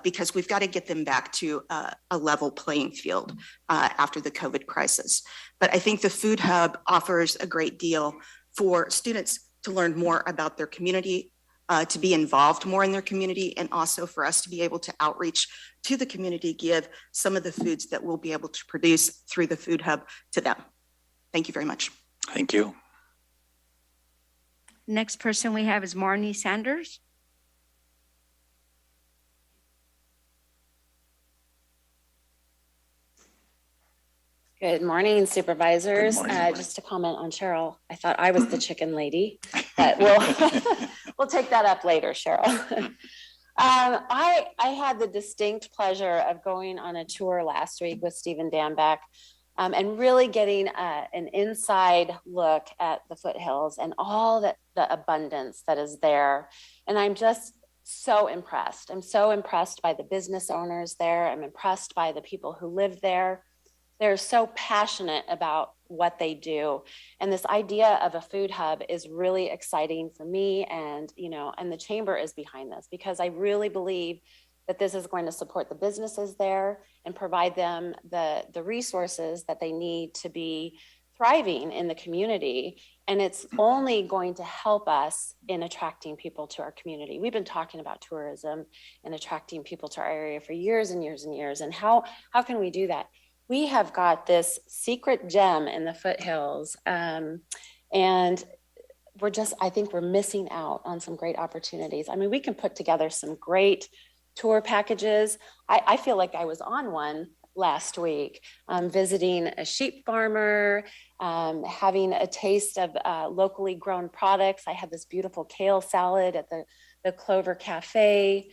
because we've got to get them back to a level playing field after the COVID crisis. But I think the Food Hub offers a great deal for students to learn more about their community, to be involved more in their community, and also for us to be able to outreach to the community, give some of the foods that we'll be able to produce through the Food Hub to them. Thank you very much. Thank you. Next person we have is Marnie Sanders. Good morning, supervisors. Good morning. Just to comment on Cheryl, I thought I was the chicken lady, but we'll take that up later, Cheryl. I had the distinct pleasure of going on a tour last week with Stephen Danbeck and really getting an inside look at the foothills and all that the abundance that is there. And I'm just so impressed. I'm so impressed by the business owners there. I'm impressed by the people who live there. They're so passionate about what they do. And this idea of a food hub is really exciting for me. And, and the chamber is behind this because I really believe that this is going to support the businesses there and provide them the resources that they need to be thriving in the community. And it's only going to help us in attracting people to our community. We've been talking about tourism and attracting people to our area for years and years and years. And how can we do that? We have got this secret gem in the foothills, and I think we're missing out on some great opportunities. I mean, we can put together some great tour packages. I feel like I was on one last week, visiting a sheep farmer, having a taste of locally grown products. I had this beautiful kale salad at the Clover Cafe.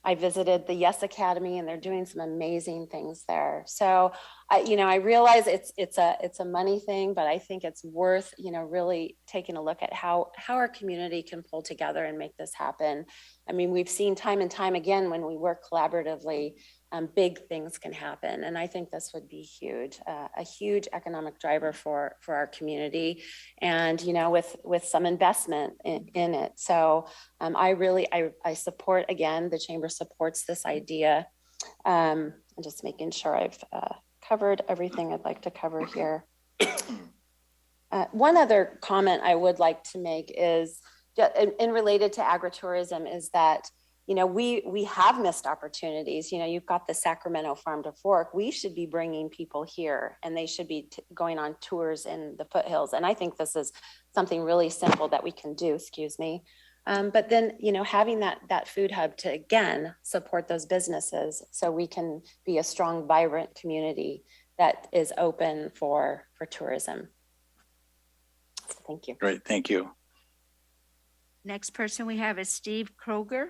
I visited the Yes Academy, and they're doing some amazing things there. So, I realize it's a money thing, but I think it's worth, really taking a look at how our community can pull together and make this happen. I mean, we've seen time and time again when we work collaboratively, big things can happen. And I think this would be huge, a huge economic driver for our community and, with some investment in it. So I support, again, the chamber supports this idea. I'm just making sure I've covered everything I'd like to cover here. One other comment I would like to make is, in related to agritourism, is that we have missed opportunities. You've got the Sacramento Farm to Fork. We should be bringing people here, and they should be going on tours in the foothills. And I think this is something really simple that we can do, but then, having that food hub to, again, support those businesses so we can be a strong, vibrant community that is open for tourism. Thank you. Great, thank you. Next person we have is Steve Kroger.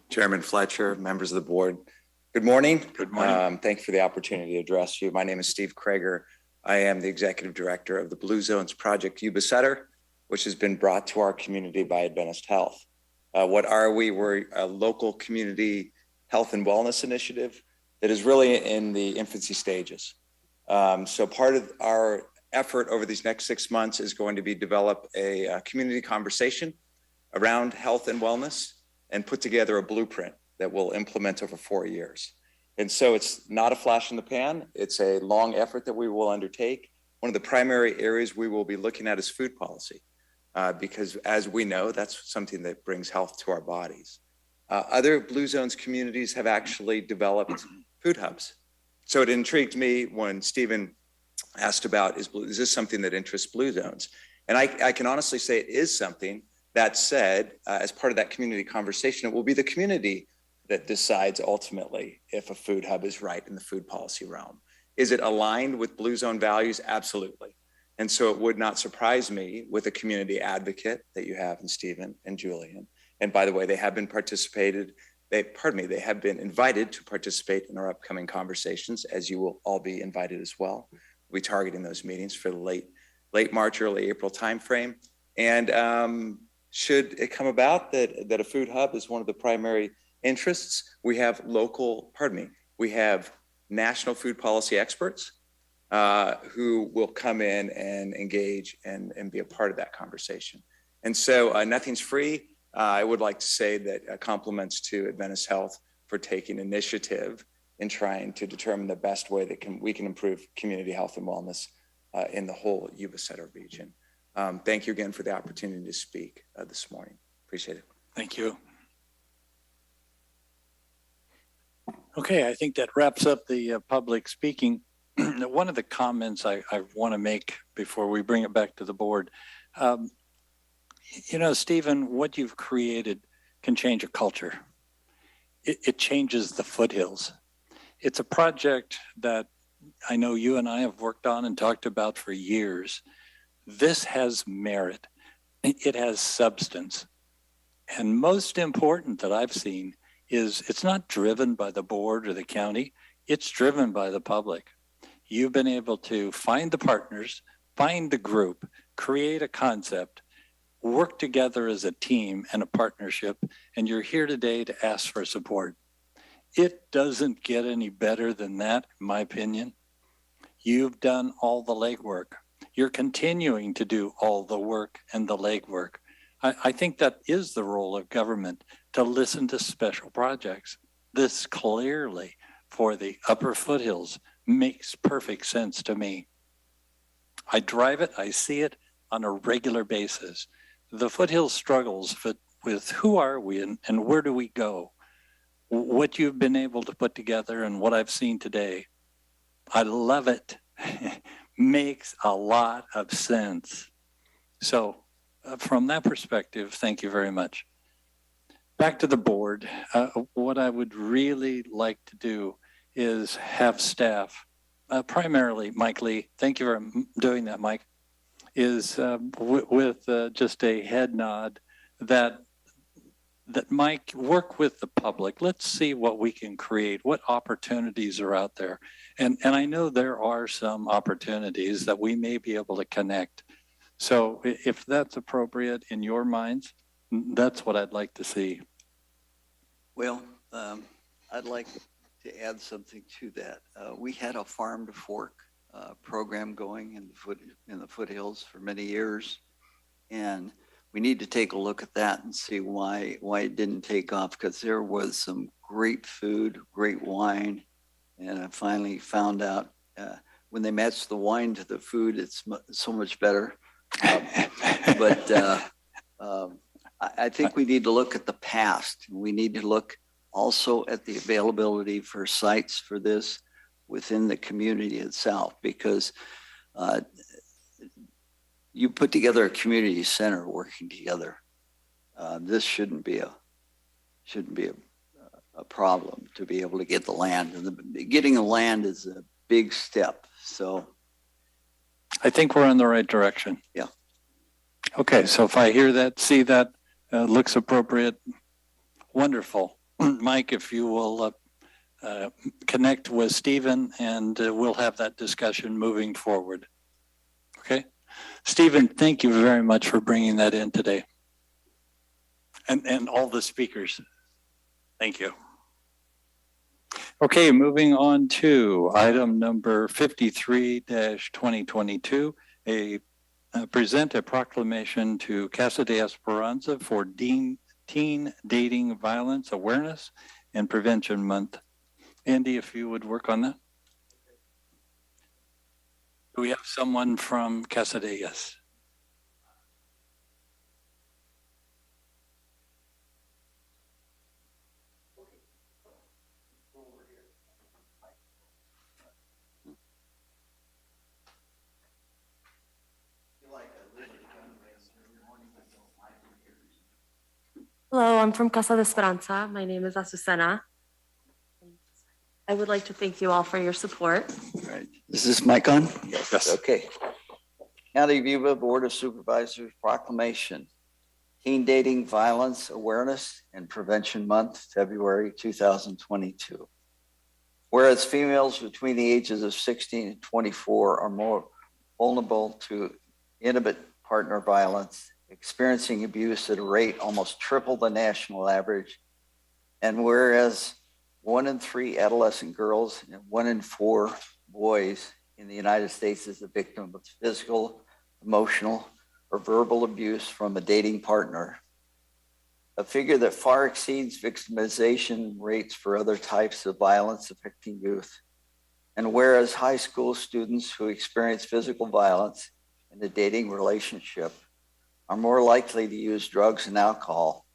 Chairman Fletcher, members of the board, good morning. Good morning. Thank you for the opportunity to address you. My name is Steve Kroger. I am the executive director of the Blue Zones Project Yuba-Sutter, which has been brought to our community by Adventist Health. What are we? We're a local community health and wellness initiative that is really in the infancy stages. So part of our effort over these next 6 months is going to be develop a community conversation around health and wellness and put together a blueprint that we'll implement over 4 years. And so it's not a flash in the pan. It's a long effort that we will undertake. One of the primary areas we will be looking at is food policy, because as we know, that's something that brings health to our bodies. Other Blue Zones communities have actually developed food hubs. So it intrigued me when Stephen asked about, is this something that interests Blue Zones? And I can honestly say it is something. That said, as part of that community conversation, it will be the community that decides ultimately if a food hub is right in the food policy realm. Is it aligned with Blue Zone values? Absolutely. And so it would not surprise me with a community advocate that you have in Stephen and Julian. And by the way, they have been they have been invited to participate in our upcoming conversations, as you will all be invited as well. We'll be targeting those meetings for the late March, early April timeframe. And should it come about that a food hub is one of the primary interests, we have national food policy experts who will come in and engage and be a part of that conversation. And so nothing's free. I would like to say that compliments to Adventist Health for taking initiative in trying to determine the best way that we can improve community health and wellness in the whole Yuba-Sutter region. Thank you again for the opportunity to speak this morning. Appreciate it. Thank you. Okay, I think that wraps up the public speaking. One of the comments I want to make before we bring it back to the board, you know, Stephen, what you've created can change a culture. It changes the foothills. It's a project that I know you and I have worked on and talked about for years. This has merit. It has substance. And most important that I've seen is it's not driven by the board or the county. It's driven by the public. You've been able to find the partners, find the group, create a concept, work together as a team and a partnership, and you're here today to ask for support. It doesn't get any better than that, in my opinion. You've done all the legwork. You're continuing to do all the work and the legwork. I think that is the role of government, to listen to special projects. This clearly for the upper foothills makes perfect sense to me. I drive it, I see it on a regular basis. The foothills struggles with who are we and where do we go? What you've been able to put together and what I've seen today, I love it. Makes a lot of sense. So from that perspective, thank you very much. Back to the board. What I would really like to do is have staff, primarily Mike Lee, thank you for doing that, Mike, is with just a head nod that Mike, work with the public. Let's see what we can create, what opportunities are out there. And I know there are some opportunities that we may be able to connect. So if that's appropriate in your minds, that's what I'd like to see. Well, I'd like to add something to that. We had a farm to fork program going in the foothills for many years, and we need to take a look at that and see why it didn't take off, because there was some great food, great wine, and I finally found out when they match the wine to the food, it's so much better. But I think we need to look at the past. We need to look also at the availability for sites for this within the community itself, because you put together a community center working together. This shouldn't be a problem to be able to get the land, and getting the land is a big step. So I think we're in the right direction. Yeah. Okay, so if I hear that, see that, looks appropriate, wonderful. Mike, if you will connect with Stephen, and we'll have that discussion moving forward. Okay, Stephen, thank you very much for bringing that in today. And all the speakers, thank you. Okay, moving on to item number 53-2022, present a proclamation to Casa de Esperanza for Teen Dating Violence Awareness and Prevention Month. Andy, if you would work on that. Do we have someone from Casa de? Yes. Hello, I'm from Casa de Esperanza. My name is Azucena. I would like to thank you all for your support. All right. Is this mic on? Yes. Okay. County of Yuba Board of Supervisors proclamation, Teen Dating Violence Awareness and Prevention Month, February 2022. Whereas females between the ages of 16 and 24 are more vulnerable to intimate partner violence, experiencing abuse at a rate almost triple the national average. And whereas 1 in 3 adolescent girls and 1 in 4 boys in the United States is the victim of physical, emotional, or verbal abuse from a dating partner, a figure that far exceeds victimization rates for other types of violence affecting youth. And whereas high school students who experience physical violence in a dating relationship are more likely to use drugs and alcohol,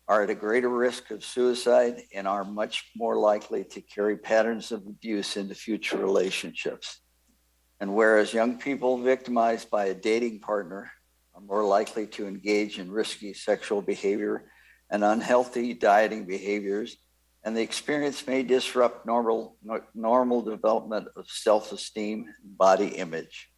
are at a greater risk of suicide, and are much more likely to carry patterns of abuse into future relationships. And whereas young people victimized by a dating partner are more likely to engage in risky sexual behavior and unhealthy dieting behaviors, and the experience may disrupt normal development of self-esteem and body image.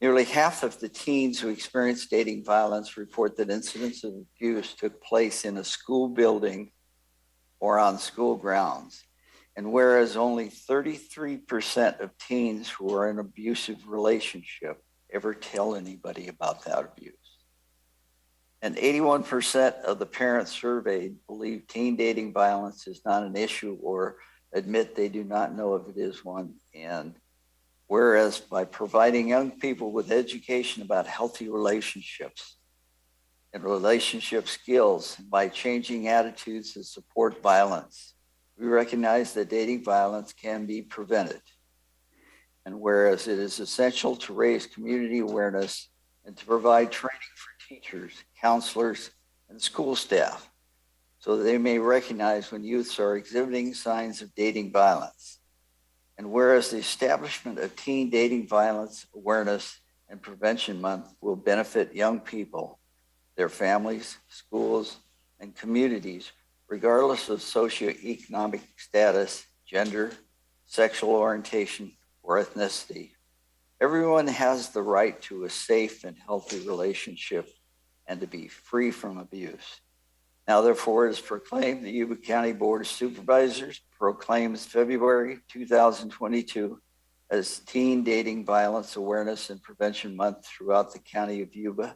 Nearly half of the teens who experience dating violence report that incidents of abuse took place in a school building or on school grounds. And whereas only 33% of teens who are in an abusive relationship ever tell anybody about that abuse. And 81% of the parents surveyed believe teen dating violence is not an issue or admit they do not know if it is one. And whereas by providing young people with education about healthy relationships and relationship skills, by changing attitudes that support violence, we recognize that dating violence can be prevented. And whereas it is essential to raise community awareness and to provide training for teachers, counselors, and school staff, so that they may recognize when youths are exhibiting signs of dating violence. And whereas the establishment of Teen Dating Violence Awareness and Prevention Month will benefit young people, their families, schools, and communities, regardless of socioeconomic status, gender, sexual orientation, or ethnicity. Everyone has the right to a safe and healthy relationship and to be free from abuse. Now, therefore, it is proclaimed the Yuba County Board of Supervisors proclaims February 2022 as Teen Dating Violence Awareness and Prevention Month throughout the county of Yuba.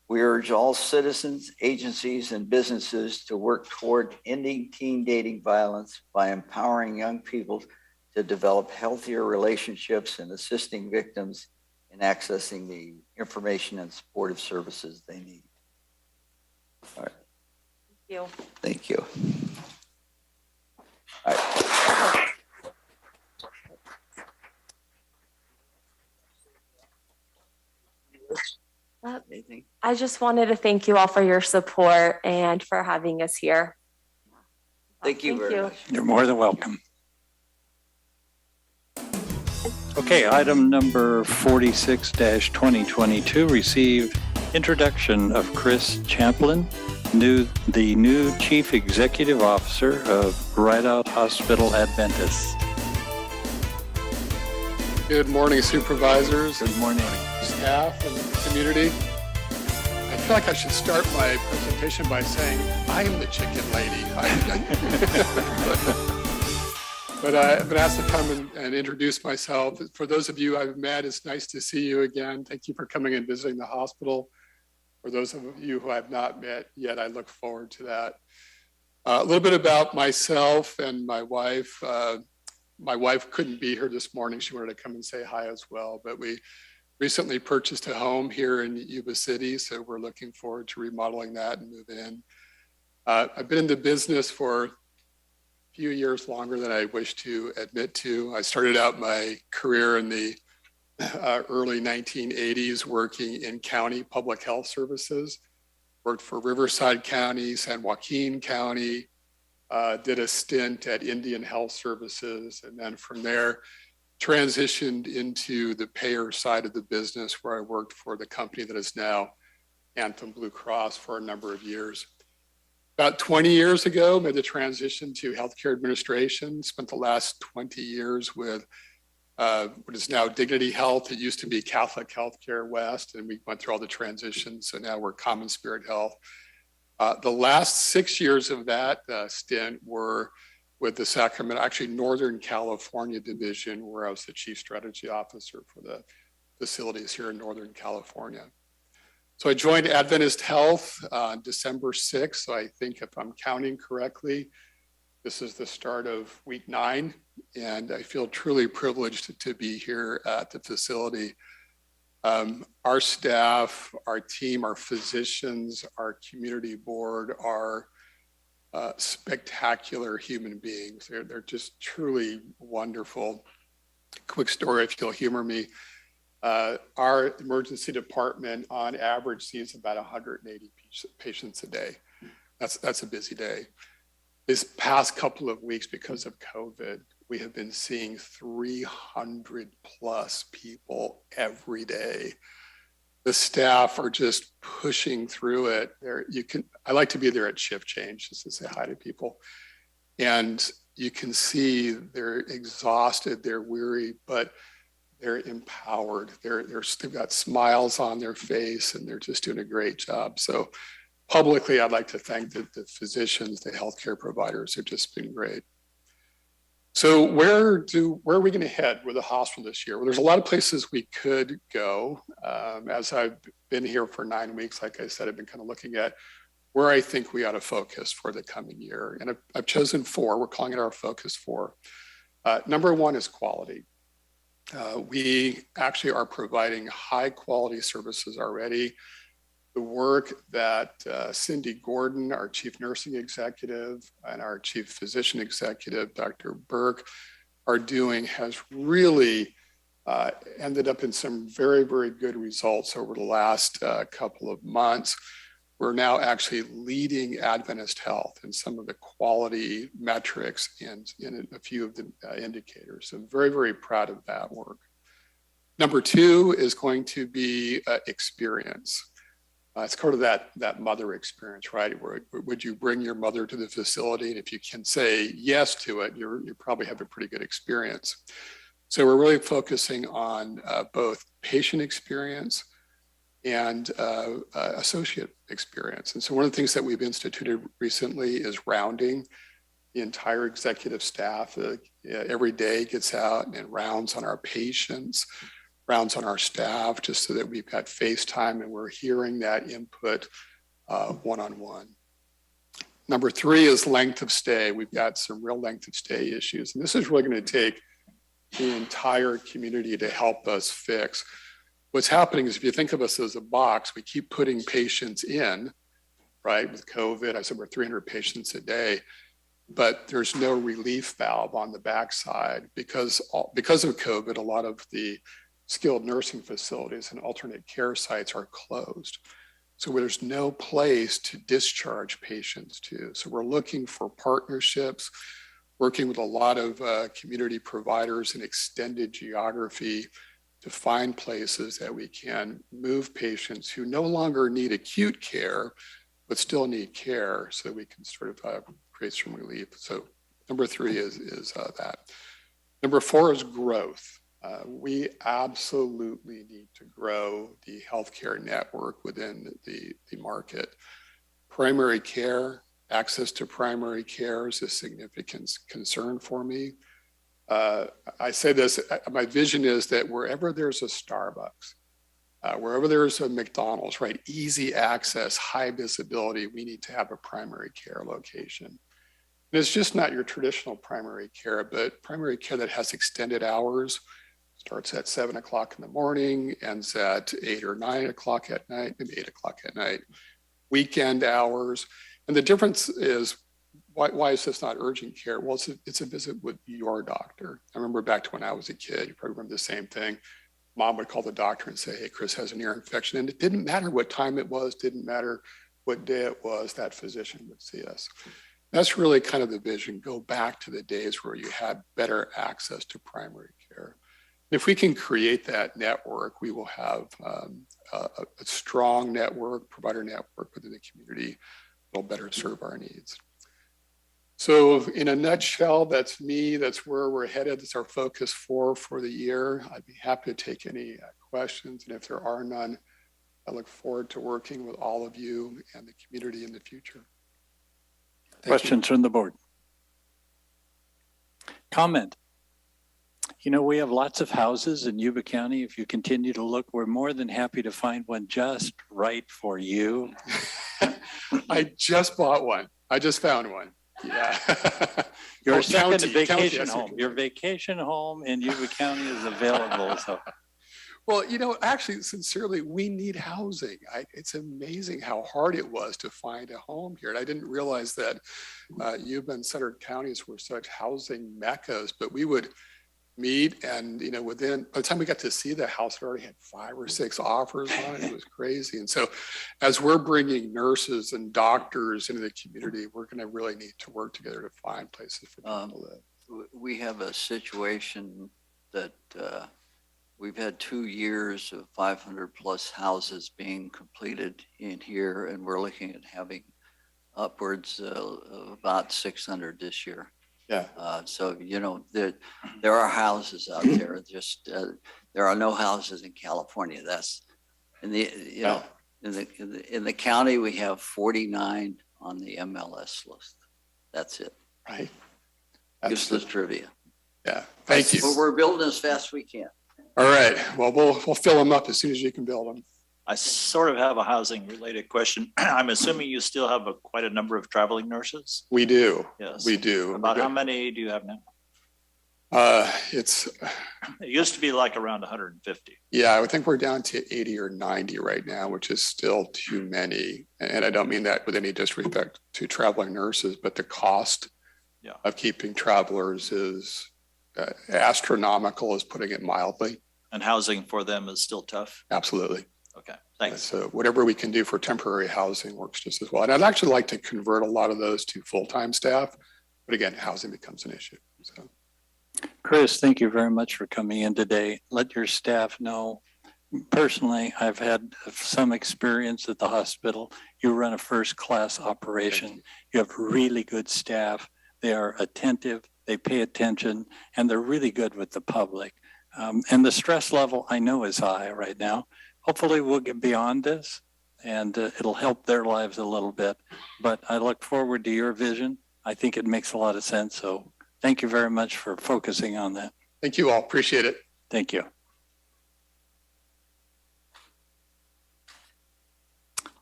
We urge all citizens, agencies, and businesses to work toward ending teen dating violence by empowering young people to develop healthier relationships and assisting victims in accessing the information and supportive services they need. All right. Thank you. All right. Anything? I just wanted to thank you all for your support and for having us here. Thank you very much. You're more than welcome. Okay, item number 46-2022 received introduction of Chris Champlin, the new Chief Executive Officer of Rideout Hospital Adventist. Good morning, supervisors. Good morning. Staff and community. I feel like I should start my presentation by saying, I am the chicken lady. But I've been asked to come and introduce myself. For those of you I've met, it's nice to see you again. Thank you for coming and visiting the hospital. For those of you who I've not met yet, I look forward to that. A little bit about myself and my wife. My wife couldn't be here this morning. She wanted to come and say hi as well, but we recently purchased a home here in Yuba City, so we're looking forward to remodeling that and moving in. I've been in the business for a few years longer than I wish to admit to. I started out my career in the early 1980s working in county public health services, worked for Riverside County, San Joaquin County, did a stint at Indian Health Services, and then from there transitioned into the payer side of the business, where I worked for the company that is now Anthem Blue Cross for a number of years. About 20 years ago, made the transition to healthcare administration, spent the last 20 years with what is now Dignity Health. It used to be Catholic Healthcare West, and we went through all the transitions, so now we're Common Spirit Health. The last 6 years of that stint were with the Sacramento, actually Northern California division, where I was the Chief Strategy Officer for the facilities here in Northern California. So I joined Adventist Health on December 6th. So I think if I'm counting correctly, This is the start of week 9, and I feel truly privileged to be here at the facility. Our staff, our team, our physicians, our community board are spectacular human beings. They're just truly wonderful. Quick story, if you'll humor me. Our emergency department on average sees about 180 patients a day. That's a busy day. This past couple of weeks, because of COVID, we have been seeing 300 plus people every day. The staff are just pushing through it. I like to be there at shift change just to say hi to people. And you can see they're exhausted, they're weary, but they're empowered. They've got smiles on their face and they're just doing a great job. So publicly, I'd like to thank the physicians, the healthcare providers. They've just been great. So where are we going to head with the hospital this year? Well, there's a lot of places we could go. As I've been here for 9 weeks, like I said, I've been kind of looking at where I think we ought to focus for the coming year. And I've chosen 4. We're calling it our focus 4. Number 1 is quality. We actually are providing high quality services already. The work that Cindy Gordon, our chief nursing executive, and our chief physician executive, Dr. Burke, are doing has really ended up in some very, very good results over the last couple of months. We're now actually leading Adventist Health in some of the quality metrics and in a few of the indicators. So very, very proud of that work. Number 2 is going to be experience. It's kind of that mother experience, right? Where would you bring your mother to the facility? And if you can say yes to it, you probably have a pretty good experience. So we're really focusing on both patient experience and associate experience. And so one of the things that we've instituted recently is rounding. The entire executive staff every day gets out and rounds on our patients, rounds on our staff, just so that we've got face time and we're hearing that input one-on-one. Number 3 is length of stay. We've got some real length of stay issues. And this is really going to take the entire community to help us fix. What's happening is if you think of us as a box, we keep putting patients in, right? With COVID, I said we're 300 patients a day, but there's no relief valve on the backside because of COVID, a lot of the skilled nursing facilities and alternate care sites are closed. So there's no place to discharge patients to. So we're looking for partnerships, working with a lot of community providers in extended geography to find places that we can move patients who no longer need acute care, but still need care so that we can sort of create some relief. So number 3 is that. Number 4 is growth. We absolutely need to grow the healthcare network within the market. Primary care, access to primary care is a significant concern for me. I say this, my vision is that wherever there's a Starbucks, wherever there's a McDonald's, right, easy access, high visibility, we need to have a primary care location. And it's just not your traditional primary care, but primary care that has extended hours, starts at 7 o'clock in the morning, ends at 8 or 9 o'clock at night, maybe 8 o'clock at night, weekend hours. And the difference is, why is this not urgent care? Well, it's a visit with your doctor. I remember back to when I was a kid, you probably remember the same thing. Mom would call the doctor and say, hey, Chris has an ear infection. And it didn't matter what time it was, didn't matter what day it was, that physician would see us. That's really kind of the vision. Go back to the days where you had better access to primary care. If we can create that network, we will have a strong network, provider network within the community that will better serve our needs. So in a nutshell, that's me, that's where we're headed. That's our focus for the year. I'd be happy to take any questions. And if there are none, I look forward to working with all of you and the community in the future. Questions from the board? Comment? You know, we have lots of houses in Yuba County. If you continue to look, we're more than happy to find one just right for you. I just bought one. I just found one. Yeah. Your Oh, second county, vacation yes, we home, can. your vacation home in Yuba County is available, so. Well, actually, sincerely, we need housing. It's amazing how hard it was to find a home here. And I didn't realize that Yuba and Sutter counties were such housing meccas, but we would meet and, by the time we got to see the house, it already had 5 or 6 offers on it. It was crazy. And so as we're bringing nurses and doctors into the community, we're going to really need to work together to find places for people to live. We have a situation that we've had 2 years of 500 plus houses being completed in here, and we're looking at having upwards of about 600 this year. Yeah. So, there are houses out there, just there are no houses in California. That's in the county, we have 49 on the MLS list. That's it. Right. Useless trivia. Yeah. Thank you. But we're building as fast as we can. All right. Well, we'll fill them up as soon as you can build them. I sort of have a housing related question. I'm assuming you still have quite a number of traveling nurses? We do. Yes. We do. About how many do you have now? It used to be like around 150. Yeah, I think we're down to 80 or 90 right now, which is still too many. And I don't mean that with any disrespect to traveling nurses, but the cost of keeping travelers is astronomical, is putting it mildly. And housing for them is still tough? Absolutely. Okay, thanks. So whatever we can do for temporary housing works just as well. And I'd actually like to convert a lot of those to full-time staff. But again, housing becomes an issue. So. Chris, thank you very much for coming in today. Let your staff know. Personally, I've had some experience at the hospital. You run a first-class operation. You have really good staff. They are attentive, they pay attention, and they're really good with the public. And the stress level I know is high right now. Hopefully we'll get beyond this and it'll help their lives a little bit. But I look forward to your vision. I think it makes a lot of sense. So thank you very much for focusing on that. Thank you all. Appreciate it. Thank you.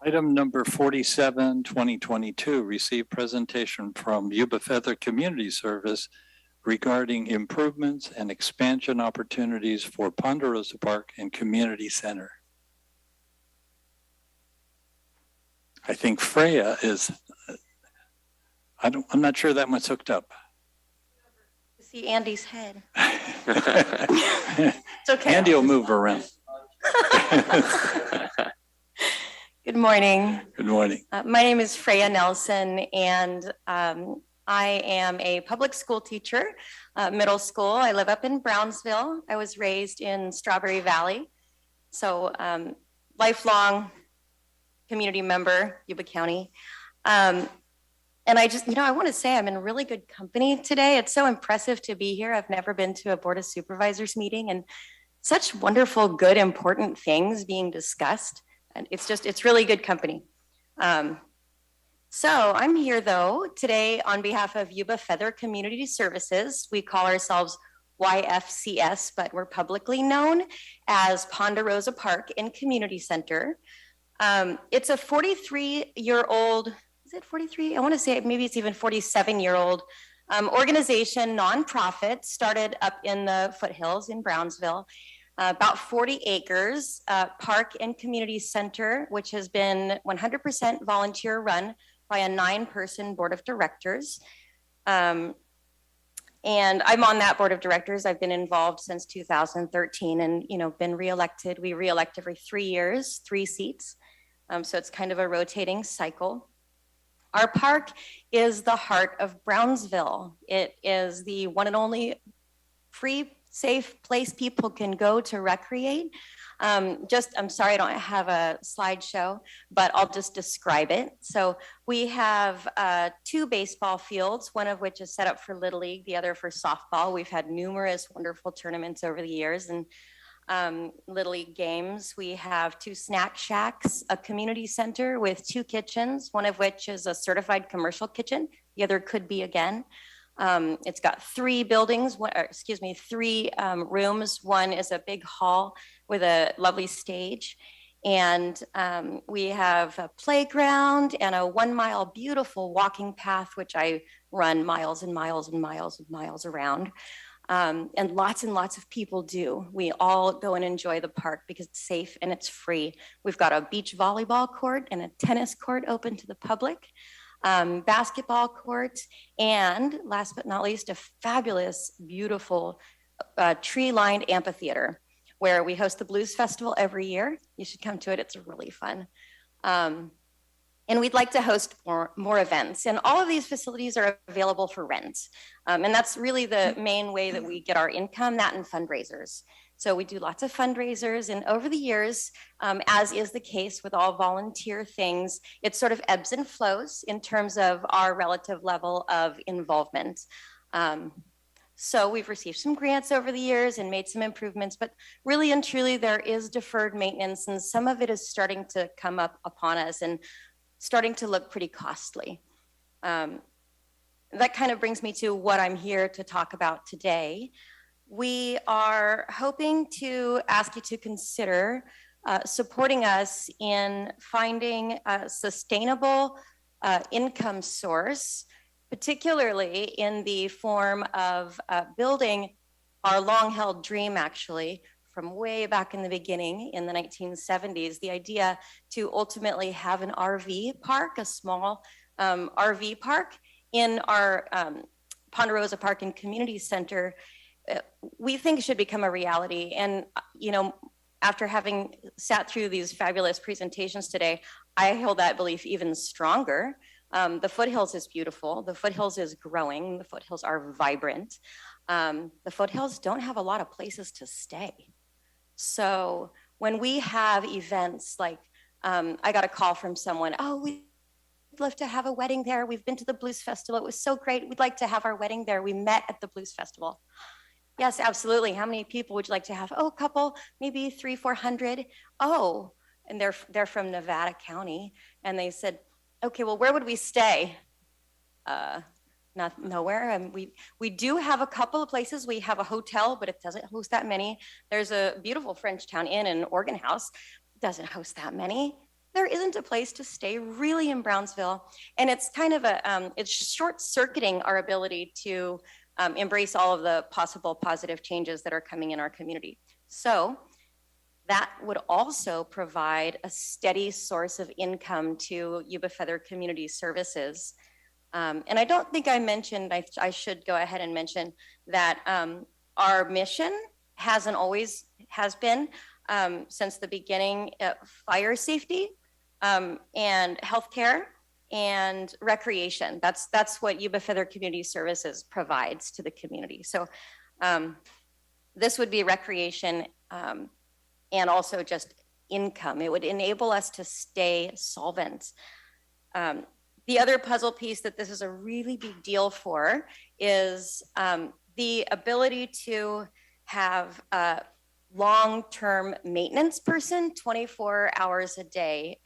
Item number 47, 2022, received presentation from Yuba-Sutter Community Service regarding improvements and expansion opportunities for Ponderosa Park and Community Center. I think Freya is, I'm not sure that one's hooked up. See Andy's head. It's okay. Andy will move around. Good morning. Good morning. My name is Freya Nelson, and I am a public school teacher, middle school. I live up in Brownsville. I was raised in Strawberry Valley. So lifelong community member, Yuba County. And I just, I want to say I'm in really good company today. It's so impressive to be here. I've never been to a Board of Supervisors meeting, and such wonderful, good, important things being discussed. And it's really good company. So I'm here though today on behalf of Yuba-Sutter Community Services. We call ourselves YFCS, but we're publicly known as Ponderosa Park and Community Center. It's a 43-year-old, is it 43? I want to say maybe it's even 47-year-old organization, nonprofit, started up in the foothills in Brownsville. About 40 acres, park and community center, which has been 100% volunteer run by a 9-person board of directors. And I'm on that board of directors. I've been involved since 2013 and, been reelected. We reelect every 3 years, 3 seats. So it's kind of a rotating cycle. Our park is the heart of Brownsville. It is the one and only free, safe place people can go to recreate. I'm sorry I don't have a slideshow, but I'll just describe it. So we have 2 baseball fields, one of which is set up for Little League, the other for softball. We've had numerous wonderful tournaments over the years and Little League games. We have 2 snack shacks, a community center with 2 kitchens, one of which is a certified commercial kitchen. The other could be again. It's got 3 buildings, 3 rooms. One is a big hall with a lovely stage. And we have a playground and a 1 mile beautiful walking path, which I run miles and miles and miles and miles around. And lots of people do. We all go and enjoy the park because it's safe and it's free. We've got a beach volleyball court and a tennis court open to the public, basketball courts, and last but not least, a fabulous, beautiful tree-lined amphitheater where we host the Blues Festival every year. You should come to it. It's really fun. And we'd like to host more events. And all of these facilities are available for rent. And that's really the main way that we get our income, that and fundraisers. So we do lots of fundraisers. And over the years, as is the case with all volunteer things, it sort of ebbs and flows in terms of our relative level of involvement. So we've received some grants over the years and made some improvements, but really and truly there is deferred maintenance, and some of it is starting to come up upon us and starting to look pretty costly. That kind of brings me to what I'm here to talk about today. We are hoping to ask you to consider supporting us in finding a sustainable income source, particularly in the form of building our long-held dream, actually, from way back in the beginning in the 1970s, the idea to ultimately have an RV park, a small RV park in our Ponderosa Park and Community Center, we think should become a reality. And, you know, after having sat through these fabulous presentations today, I hold that belief even stronger. The Foothills is beautiful. The Foothills is growing. The Foothills are vibrant. The Foothills don't have a lot of places to stay. So when we have events like, I got a call from someone, oh, we'd love to have a wedding there. We've been to the Blues Festival. It was so great. We'd like to have our wedding there. We met at the Blues Festival. Yes, absolutely. How many people would you like to have? Oh, a couple, maybe 300-400. Oh, and they're from Nevada County. And they said, okay, well, where would we stay? Nowhere. We do have a couple of places. We have a hotel, but it doesn't host that many. There's a beautiful Frenchtown Inn and Organ House. Doesn't host that many. There isn't a place to stay really in Brownsville. And it's kind of it's short-circuiting our ability to embrace all of the possible positive changes that are coming in our community. So that would also provide a steady source of income to Yuba-Feather Community Services. And I don't think I mentioned, I should go ahead and mention that our mission has been since the beginning, fire safety and healthcare and recreation. That's what Yuba-Feather Community Services provides to the community. So this would be recreation and also just income. It would enable us to stay solvent. The other puzzle piece that this is a really big deal for is the ability to have a long-term maintenance person 24 hours a day.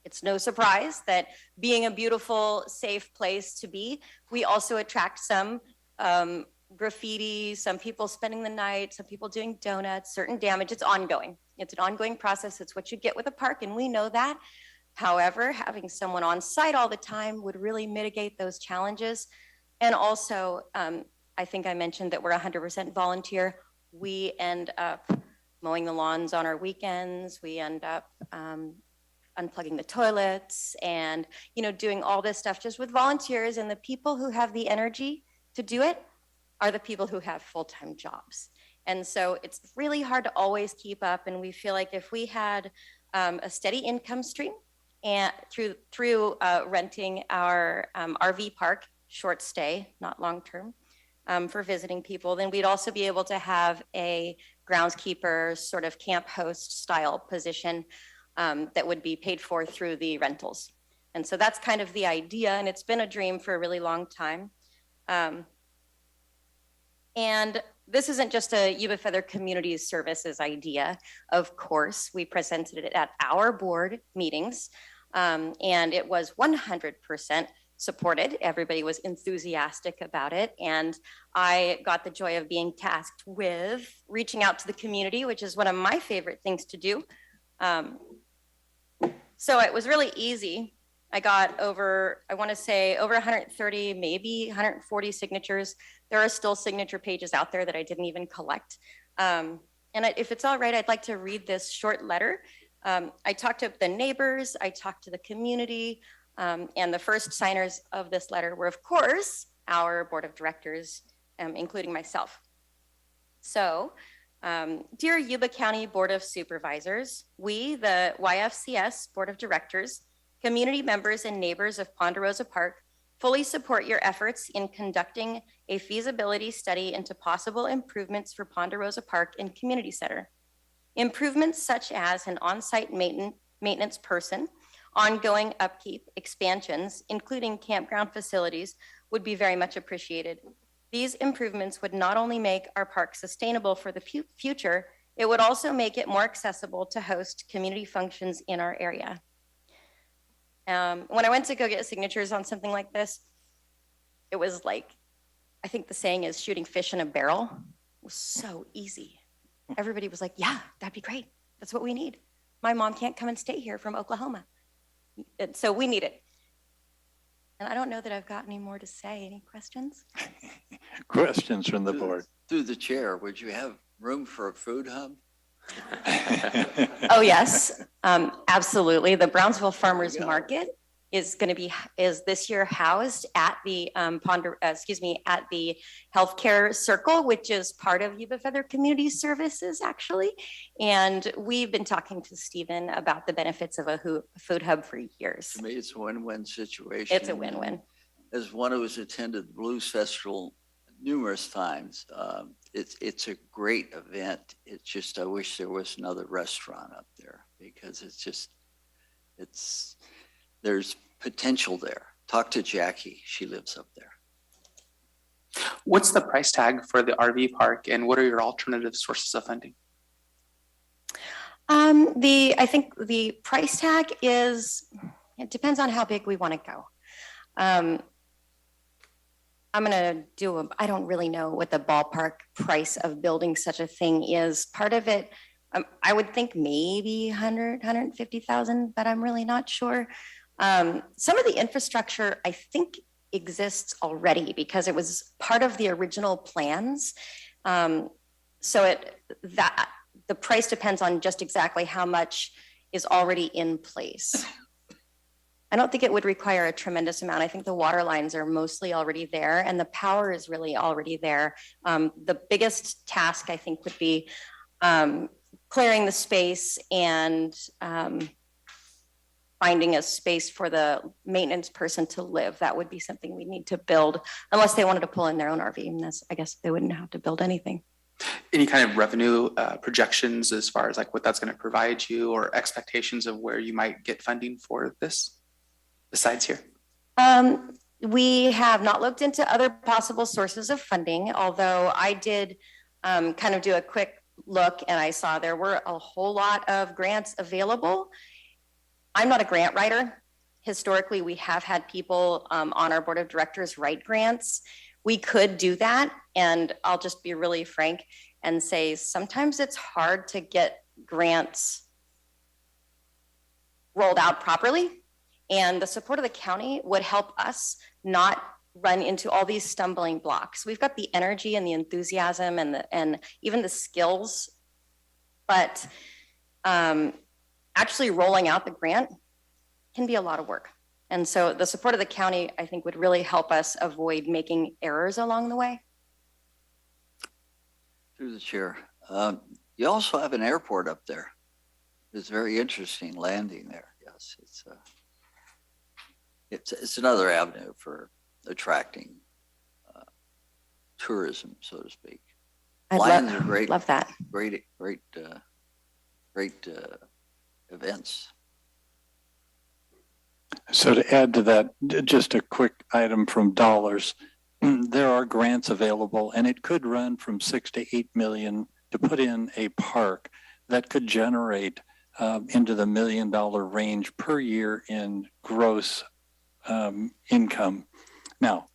It's no surprise that being a beautiful, safe place to be, we also attract some graffiti, some people spending the night, some people doing donuts, certain damage. It's ongoing. It's an ongoing process. It's what you get with a park, and we know that. However, having someone on site all the time would really mitigate those challenges. And also, I think I mentioned that we're 100% volunteer. We end up mowing the lawns on our weekends. We end up unplugging the toilets and, you know, doing all this stuff just with volunteers. And the people who have the energy to do it are the people who have full-time jobs. And so it's really hard to always keep up. And we feel like if we had a steady income stream and through renting our RV park, short stay, not long-term, for visiting people, then we'd also be able to have a groundskeeper sort of camp host style position that would be paid for through the rentals. And so that's kind of the idea, and it's been a dream for a really long time. And this isn't just a Yuba-Feather Community Services idea. Of course, we presented it at our board meetings, and it was 100% supported. Everybody was enthusiastic about it. And I got the joy of being tasked with reaching out to the community, which is one of my favorite things to do. So it was really easy. I got over, I want to say over 130, maybe 140 signatures. There are still signature pages out there that I didn't even collect. If it's all right, I'd like to read this short letter. I talked to the neighbors, I talked to the community, and the first signers of this letter were, of course, our board of directors, including myself. So, dear Yuba County Board of Supervisors, we, the YFCS Board of Directors, community members and neighbors of Ponderosa Park, fully support your efforts in conducting a feasibility study into possible improvements for Ponderosa Park and Community Center. Improvements such as an on-site maintenance person, ongoing upkeep, expansions, including campground facilities, would be very much appreciated. These improvements would not only make our park sustainable for the future, it would also make it more accessible to host community functions in our area. When I went to go get signatures on something like this, it was like, I think the saying is shooting fish in a barrel. It was so easy. Everybody was like, yeah, that'd be great. That's what we need. My mom can't come and stay here from Oklahoma. So we need it. And I don't know that I've got any more to say. Any questions? Questions from the board? Through the chair, would you have room for a food hub? Oh, yes, absolutely. The Brownsville Farmers Market is going to be, this year housed at the at the Healthcare Circle, which is part of Yuba Feather Community Services, actually. And we've been talking to Stephen about the benefits of a food hub for years. To me, it's a win-win situation. It's a win-win. As one who has attended the Blues Festival numerous times, it's a great event. It's just, I wish there was another restaurant up there because there's potential there. Talk to Jackie, she lives up there. What's the price tag for the RV park and what are your alternative sources of funding? I think the price tag is, it depends on how big we want to go. I'm going to do I don't really know what the ballpark price of building such a thing is. Part of it, I would think maybe 150,000, but I'm really not sure. Some of the infrastructure I think exists already because it was part of the original plans. So the price depends on just exactly how much is already in place. I don't think it would require a tremendous amount. I think the water lines are mostly already there and the power is really already there. The biggest task I think would be clearing the space and finding a space for the maintenance person to live. That would be something we need to build unless they wanted to pull in their own RV. And I guess they wouldn't have to build anything. Any kind of revenue projections as far as like what that's going to provide you or expectations of where you might get funding for this? Besides here? We have not looked into other possible sources of funding, although I did kind of do a quick look and I saw there were a whole lot of grants available. I'm not a grant writer. Historically, we have had people on our board of directors write grants. We could do that. And I'll just be really frank and say, sometimes it's hard to get grants rolled out properly. And the support of the county would help us not run into all these stumbling blocks. We've got the energy and the enthusiasm and even the skills, but actually rolling out the grant can be a lot of work. And so the support of the county, I think, would really help us avoid making errors along the way. Through the chair. You also have an airport up there. It's very interesting landing there. Yes, it's another avenue for attracting tourism, so to speak. Lions are great. Love that. Great events. So to add to that, just a quick item from dollars. There are grants available and it could run from 6 to 8 million to put in a park that could generate into the $1 million range per year in gross income. Now,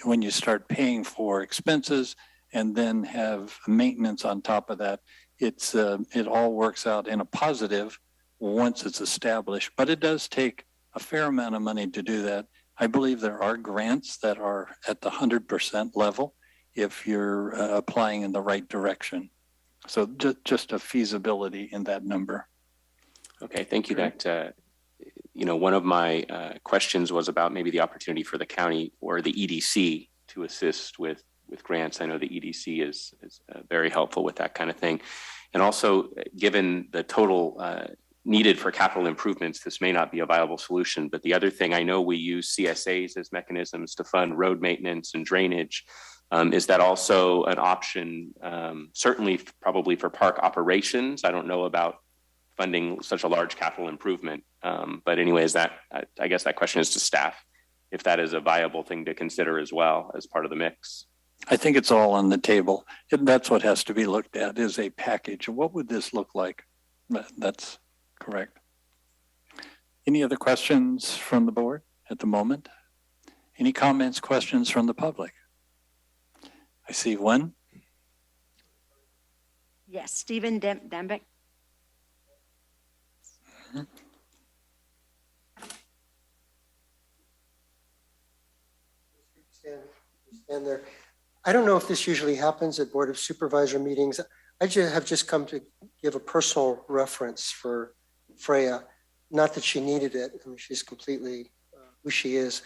when you start paying for expenses and then have maintenance on top of that, it all works out in a positive once it's established, but it does take a fair amount of money to do that. I believe there are grants that are at the 100% level if you're applying in the right direction. So just a feasibility in that number. Okay, thank you. That, one of my questions was about maybe the opportunity for the county or the EDC to assist with grants. I know the EDC is very helpful with that kind of thing. And also, given the total needed for capital improvements, this may not be a viable solution. But the other thing, I know we use CSAs as mechanisms to fund road maintenance and drainage. Is that also an option? Certainly, probably for park operations. I don't know about funding such a large capital improvement. But anyways, I guess that question is to staff, if that is a viable thing to consider as well as part of the mix. I think it's all on the table. And that's what has to be looked at, is a package. What would this look like? That's correct. Any other questions from the board at the moment? Any comments, questions from the public? I see one. Yes, Stephen Dembeck. Mm-hmm. Stand there. I don't know if this usually happens at Board of Supervisor meetings. I have just come to give a personal reference for Freya. Not that she needed it. I mean, she's completely who she is,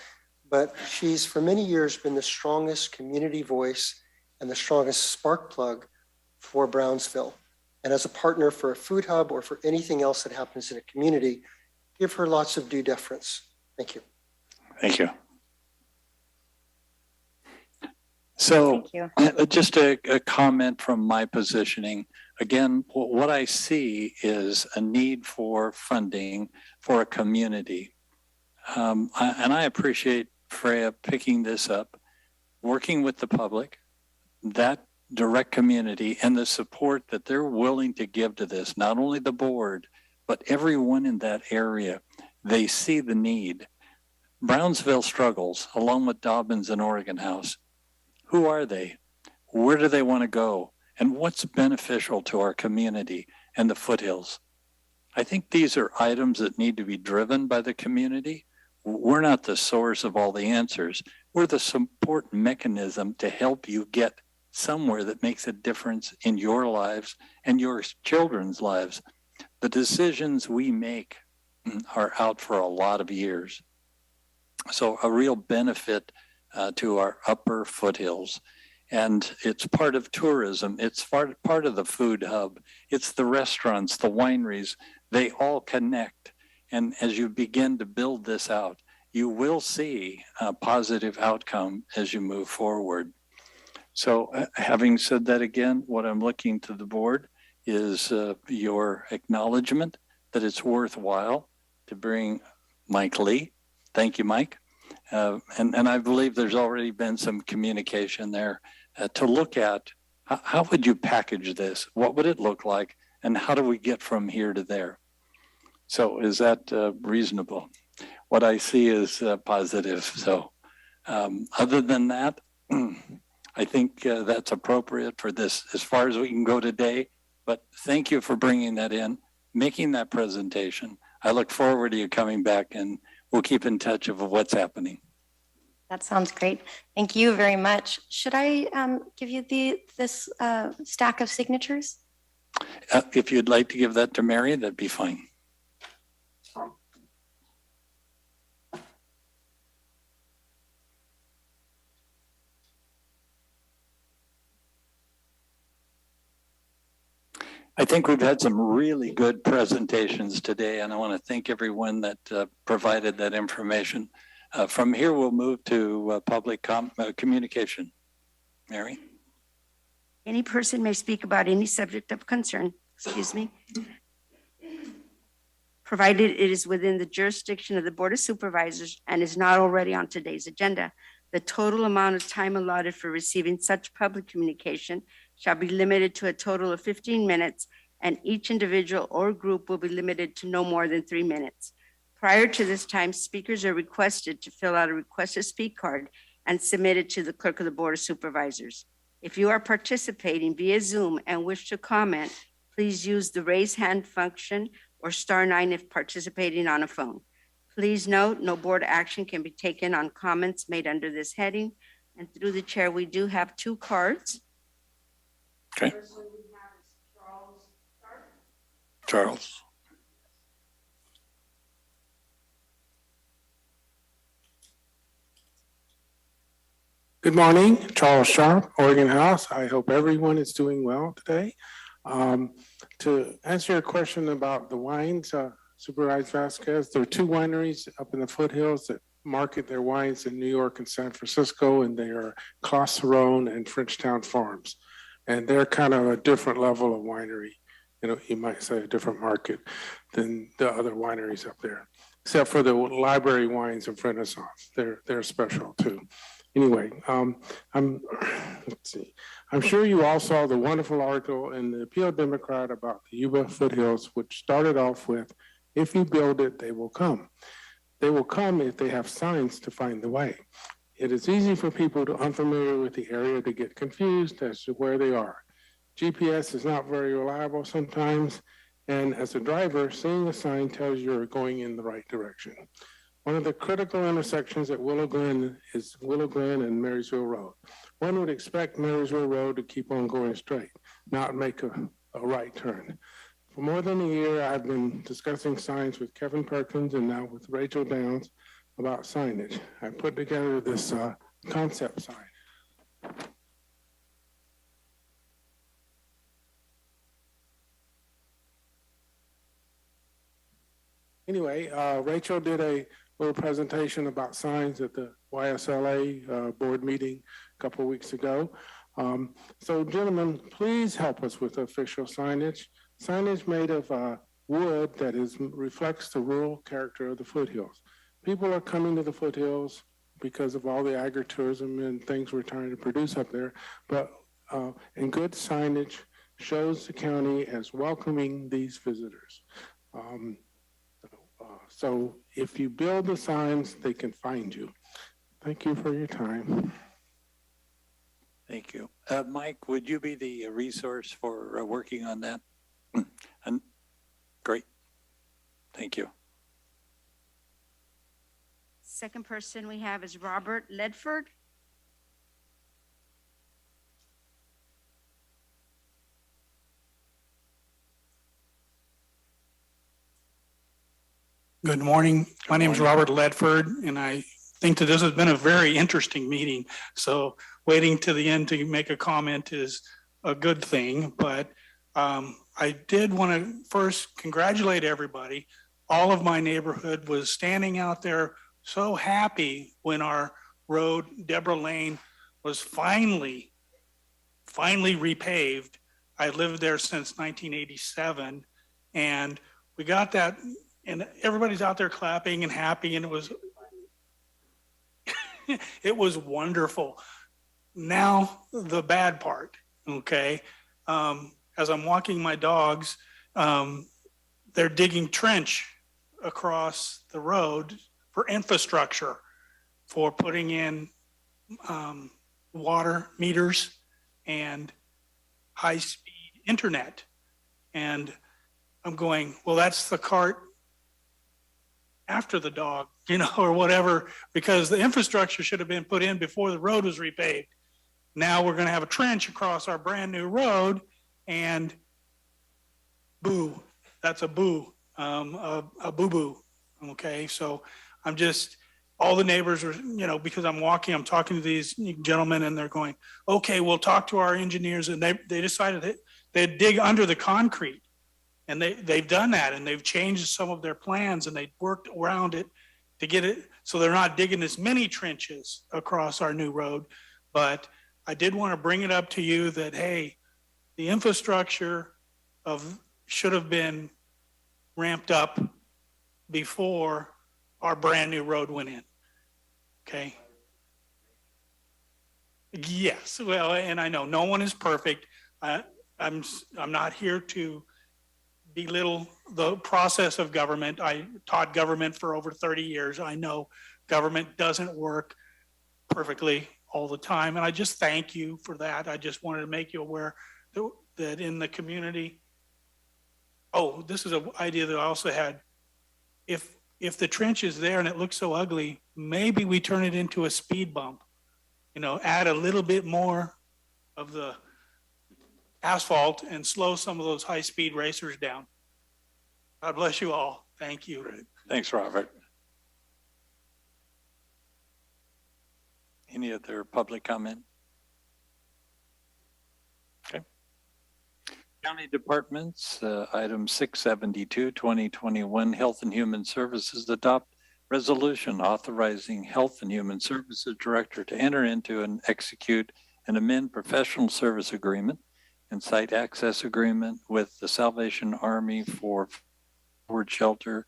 but she's for many years been the strongest community voice and the strongest spark plug for Brownsville. And as a partner for a food hub or for anything else that happens in a community, give her lots of due deference. Thank you. Thank you. So just a comment from my positioning. Again, what I see is a need for funding for a community. And I appreciate Freya picking this up, working with the public, that direct community, and the support that they're willing to give to this, not only the board, but everyone in that area. They see the need. Brownsville struggles, along with Dobbins and Oregon House. Who are they? Where do they want to go? And what's beneficial to our community and the foothills? I think these are items that need to be driven by the community. We're not the source of all the answers. We're the support mechanism to help you get somewhere that makes a difference in your lives and your children's lives. The decisions we make are out for a lot of years. So a real benefit to our upper foothills. And it's part of tourism. It's part of the food hub. It's the restaurants, the wineries, they all connect. And as you begin to build this out, you will see a positive outcome as you move forward. So having said that again, what I'm looking to the board is your acknowledgement that it's worthwhile to bring Mike Lee. Thank you, Mike. And I believe there's already been some communication there to look at how would you package this? What would it look like? And how do we get from here to there? So is that reasonable? What I see is positive. So other than that, I think that's appropriate for this as far as we can go today. But thank you for bringing that in, making that presentation. I look forward to you coming back, and we'll keep in touch of what's happening. That sounds great. Thank you very much. Should I give you this stack of signatures? If you'd like to give that to Mary, that'd be fine. I think we've had some really good presentations today, and I want to thank everyone that provided that information. From here, we'll move to public communication. Mary? Any person may speak about any subject of concern, provided it is within the jurisdiction of the Board of Supervisors and is not already on today's agenda. The total amount of time allotted for receiving such public communication shall be limited to a total of 15 minutes, and each individual or group will be limited to no more than 3 minutes. Prior to this time, speakers are requested to fill out a request to speak card and submit it to the clerk of the Board of Supervisors. If you are participating via Zoom and wish to comment, please use the raise hand function or star 9 if participating on a phone. Please note, no board action can be taken on comments made under this heading. And through the chair, we do have 2 cards. Okay. First one we have is Charles. Charles. Good morning, Charles Sharp, Oregon House. I hope everyone is doing well today. To answer your question about the wines, Supervisor Vasquez, there are 2 wineries up in the foothills that market their wines in New York and San Francisco, and they are Clos Cerrone and Frenchtown Farms. And they're kind of a different level of winery. You know, you might say a different market than the other wineries up there, except for the library wines of Renaissance. They're special too. Anyway, let's see. I'm sure you all saw the wonderful article in the Appeal Democrat about the Yuba foothills, which started off with, if you build it, they will come. They will come if they have signs to find the way. It is easy for people to unfamiliar with the area to get confused as to where they are. GPS is not very reliable sometimes, and as a driver, seeing a sign tells you you're going in the right direction. One of the critical intersections at Willow Glen is Willow Glen and Marysville Road. One would expect Marysville Road to keep on going straight, not make a right turn. For more than a year, I've been discussing signs with Kevin Perkins and now with Rachel Downs about signage. I put together this concept sign. Anyway, Rachel did a little presentation about signs at the YSLA board meeting a couple of weeks ago. So gentlemen, please help us with official signage. Signage made of wood that reflects the rural character of the foothills. People are coming to the foothills because of all the agritourism and things we're trying to produce up there, but and good signage shows the county as welcoming these visitors. So if you build the signs, they can find you. Thank you for your time. Thank you. Mike, would you be the resource for working on that? And great. Thank you. Second person we have is Robert Ledford. Good morning. My name is Robert Ledford, and I think that this has been a very interesting meeting. So waiting to the end to make a comment is a good thing. But I did want to first congratulate everybody. All of my neighborhood was standing out there so happy when our road, Deborah Lane, was finally repaved. I lived there since 1987, and we got that. And everybody's out there clapping and happy, and it was it was wonderful. Now the bad part, okay? As I'm walking my dogs, they're digging trench across the road for infrastructure, for putting in water meters and high-speed internet. And I'm going, well, that's the cart after the dog, you know, or whatever, because the infrastructure should have been put in before the road was repaved. Now we're going to have a trench across our brand new road, and boo, that's a boo, a boo-boo. Okay, so I'm just, all the neighbors are, you know, because I'm talking to these gentlemen, and they're going, okay, we'll talk to our engineers, and they decided that they'd dig under the concrete. And they've done that, and they've changed some of their plans, and they worked around it to get it so they're not digging as many trenches across our new road. But I did want to bring it up to you that, hey, the infrastructure should have been ramped up before our brand new road went in. Okay. Yes. Well, and I know no one is perfect. I'm not here to belittle the process of government. I taught government for over 30 years. I know government doesn't work perfectly all the time. And I just thank you for that. I just wanted to make you aware that in the community, Oh, this is an idea that I also had. If the trench is there and it looks so ugly, maybe we turn it into a speed bump. You know, add a little bit more of the asphalt and slow some of those high-speed racers down. God bless you all. Thank you. Great. Thanks, Robert. Any other public comment? Okay. County departments, item 672, 2021, Health and Human Services adopt resolution authorizing Health and Human Services Director to enter into and execute and amend professional service agreement and site access agreement with the Salvation Army for Forward Shelter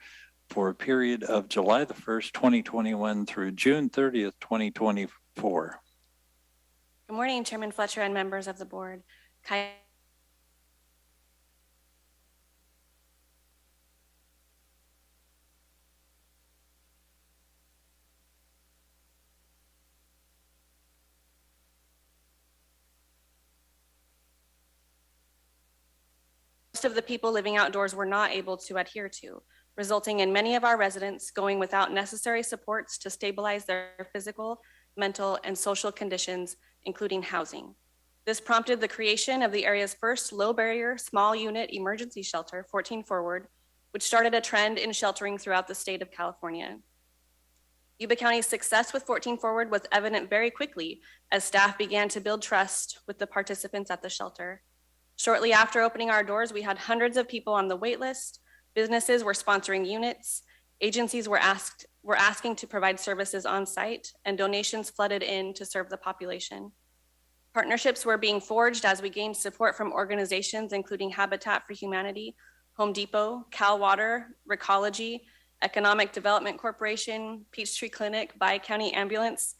for a period of July the 1st, 2021 through June 30th, 2024. Good morning, Chairman Fletcher and members of the board. Most of the people living outdoors were not able to adhere to, resulting in many of our residents going without necessary supports to stabilize their physical, mental, and social conditions, including housing. This prompted the creation of the area's first low-barrier, small-unit emergency shelter, 14 Forward, which started a trend in sheltering throughout the state of California. Yuba County's success with 14 Forward was evident very quickly as staff began to build trust with the participants at the shelter. Shortly after opening our doors, we had hundreds of people on the wait list. Businesses were sponsoring units. Agencies were asking to provide services on site, and donations flooded in to serve the population. Partnerships were being forged as we gained support from organizations including Habitat for Humanity, Home Depot, Cal Water, Recology, Economic Development Corporation, Peachtree Clinic, Bakai County Ambulance,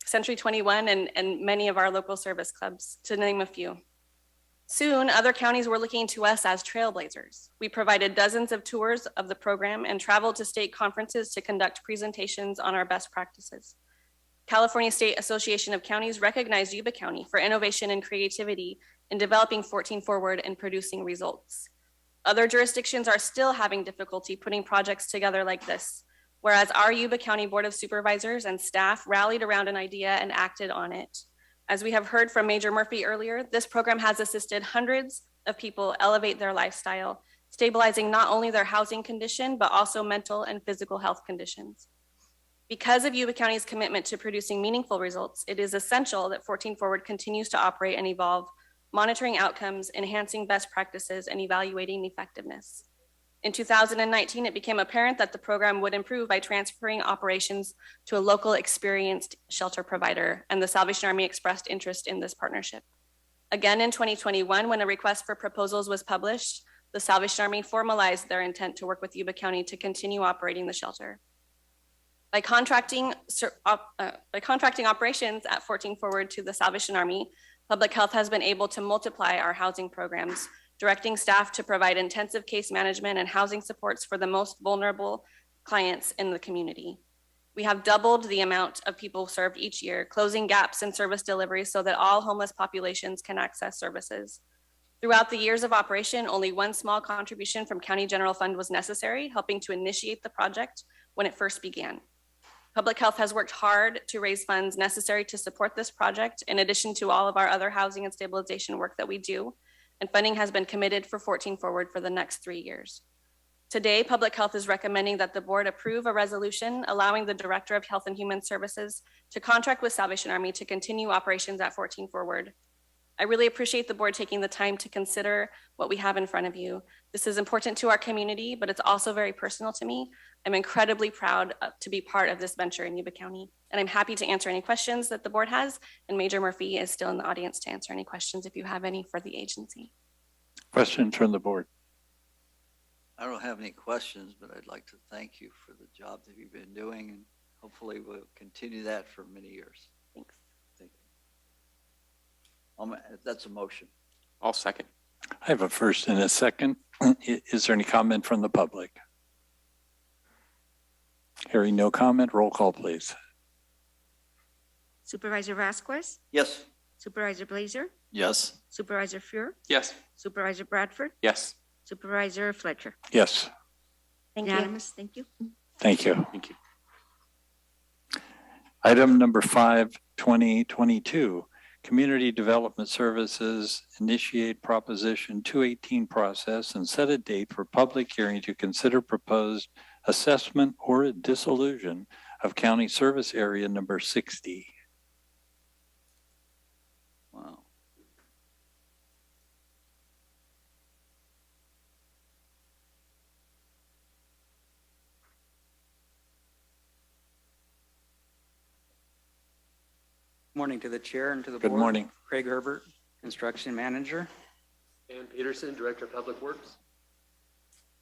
Century 21, and many of our local service clubs, to name a few. Soon, other counties were looking to us as trailblazers. We provided dozens of tours of the program and traveled to state conferences to conduct presentations on our best practices. California State Association of Counties recognized Yuba County for innovation and creativity in developing 14 Forward and producing results. Other jurisdictions are still having difficulty putting projects together like this, whereas our Yuba County Board of Supervisors and staff rallied around an idea and acted on it. As we have heard from Major Murphy earlier, this program has assisted hundreds of people elevate their lifestyle, stabilizing not only their housing condition, but also mental and physical health conditions. Because of Yuba County's commitment to producing meaningful results, it is essential that 14 Forward continues to operate and evolve, monitoring outcomes, enhancing best practices, and evaluating effectiveness. In 2019, it became apparent that the program would improve by transferring operations to a local experienced shelter provider, and the Salvation Army expressed interest in this partnership. Again, in 2021, when a request for proposals was published, the Salvation Army formalized their intent to work with Yuba County to continue operating the shelter. By contracting operations at 14 Forward to the Salvation Army, Public Health has been able to multiply our housing programs, directing staff to provide intensive case management and housing supports for the most vulnerable clients in the community. We have doubled the amount of people served each year, closing gaps in service delivery so that all homeless populations can access services. Throughout the years of operation, only one small contribution from County General Fund was necessary, helping to initiate the project when it first began. Public Health has worked hard to raise funds necessary to support this project, in addition to all of our other housing and stabilization work that we do, and funding has been committed for 14 Forward for the next 3 years. Today, Public Health is recommending that the board approve a resolution allowing the Director of Health and Human Services to contract with Salvation Army to continue operations at 14 Forward. I really appreciate the board taking the time to consider what we have in front of you. This is important to our community, but it's also very personal to me. I'm incredibly proud to be part of this venture in Yuba County, and I'm happy to answer any questions that the board has, and Major Murphy is still in the audience to answer any questions if you have any for the agency. Questions from the board? I don't have any questions, but I'd like to thank you for the job that you've been doing, and hopefully we'll continue that for many years. Thanks. Thank you. That's a motion. I'll second. I have a first and a second. Is there any comment from the public? Hearing no comment, roll call, please. Supervisor Vasquez, Yes. Supervisor Blazer, Yes. Supervisor Fuhr, Yes. Supervisor Bradford, Yes. Supervisor Fletcher. Yes, Thank you. Unanimous, thank you. thank you. Thank you. Item number 5, 2022, Community Development Services initiate Proposition 218 process and set a date for public hearing to consider proposed assessment or dissolution of County Service Area number 60. Wow. Morning to the chair and to the Good board. morning. Craig Herbert, construction manager. Dan Peterson, Director of Public Works.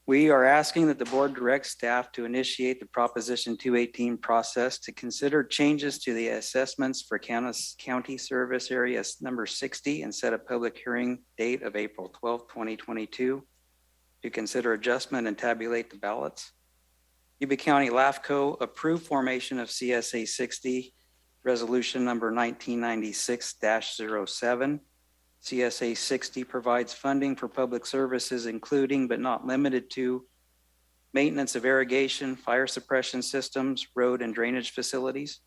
We are asking that the board direct staff to initiate the Proposition 218 process to consider changes to the assessments for county service area number 60 and set a public hearing date of April 12, 2022 to consider adjustment and tabulate the ballots. Yuba County LAFCO approved formation of CSA 60 resolution number 1996-07. CSA 60 provides funding for public services, including but not limited to maintenance of irrigation, fire suppression systems, road and drainage facilities.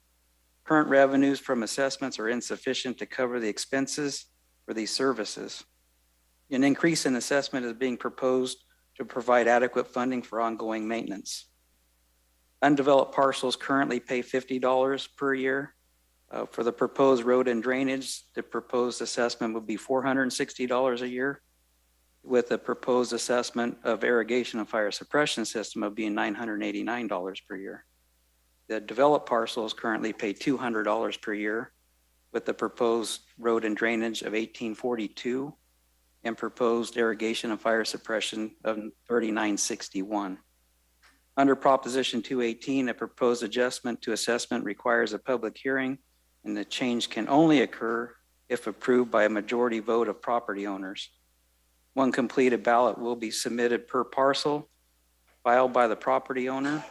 Current revenues from assessments are insufficient to cover the expenses for these services. An increase in assessment is being proposed to provide adequate funding for ongoing maintenance. Undeveloped parcels currently pay $50 per year. For the proposed road and drainage, the proposed assessment would be $460 a year, with the proposed assessment of irrigation and fire suppression system of being $989 per year. The developed parcels currently pay $200 per year, with the proposed road and drainage of $1842 and proposed irrigation and fire suppression of $3961. Under Proposition 218, a proposed adjustment to assessment requires a public hearing, and the change can only occur if approved by a majority vote of property owners. One completed ballot will be submitted per parcel, filed by the property owner,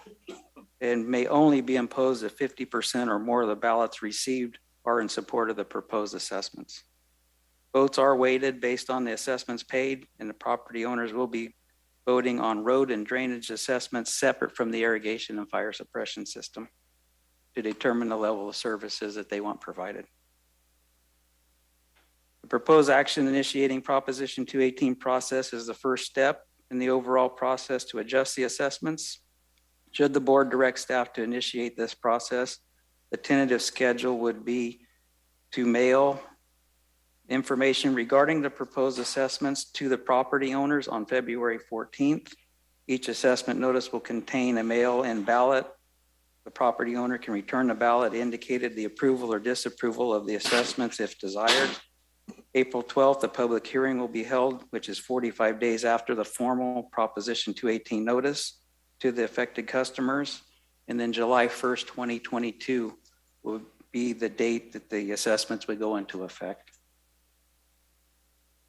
and may only be imposed if 50% or more of the ballots received are in support of the proposed assessments. Votes are weighted based on the assessments paid, and the property owners will be voting on road and drainage assessments separate from the irrigation and fire suppression system to determine the level of services that they want provided. The proposed action initiating Proposition 218 process is the first step in the overall process to adjust the assessments. Should the board direct staff to initiate this process, the tentative schedule would be to mail information regarding the proposed assessments to the property owners on February 14th. Each assessment notice will contain a mail-in ballot. The property owner can return the ballot indicated the approval or disapproval of the assessments if desired. April 12th, a public hearing will be held, which is 45 days after the formal Proposition 218 notice to the affected customers. And then July 1st, 2022 will be the date that the assessments would go into effect.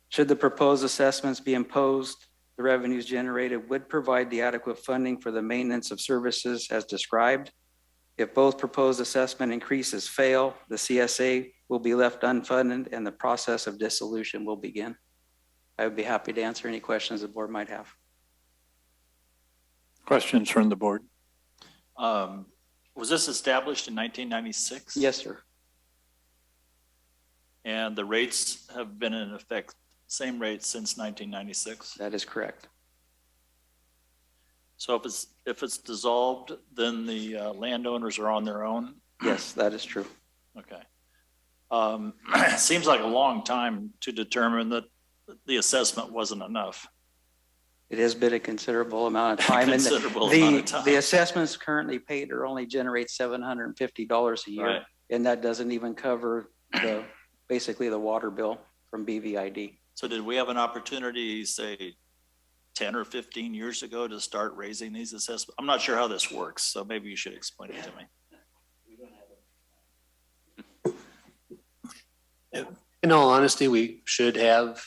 Should the proposed assessments be imposed, the revenues generated would provide the adequate funding for the maintenance of services as described. If both proposed assessment increases fail, the CSA will be left unfunded and the process of dissolution will begin. I would be happy to answer any questions the board might have. Questions from the board? Was this established in 1996? Yes, sir. And the rates have been in effect, same rates since 1996? That is correct. So if it's dissolved, then the landowners are on their own? Yes, that is true. Okay. It seems like a long time to determine that the assessment wasn't enough. It has been a considerable amount of time. Considerable amount of time. The assessments currently paid are only generate $750 a year. Right. And that doesn't even cover basically the water bill from BVID. So did we have an opportunity, say, 10 or 15 years ago to start raising these assessments? I'm not sure how this works, so maybe you should explain it to me. In all honesty, we should have,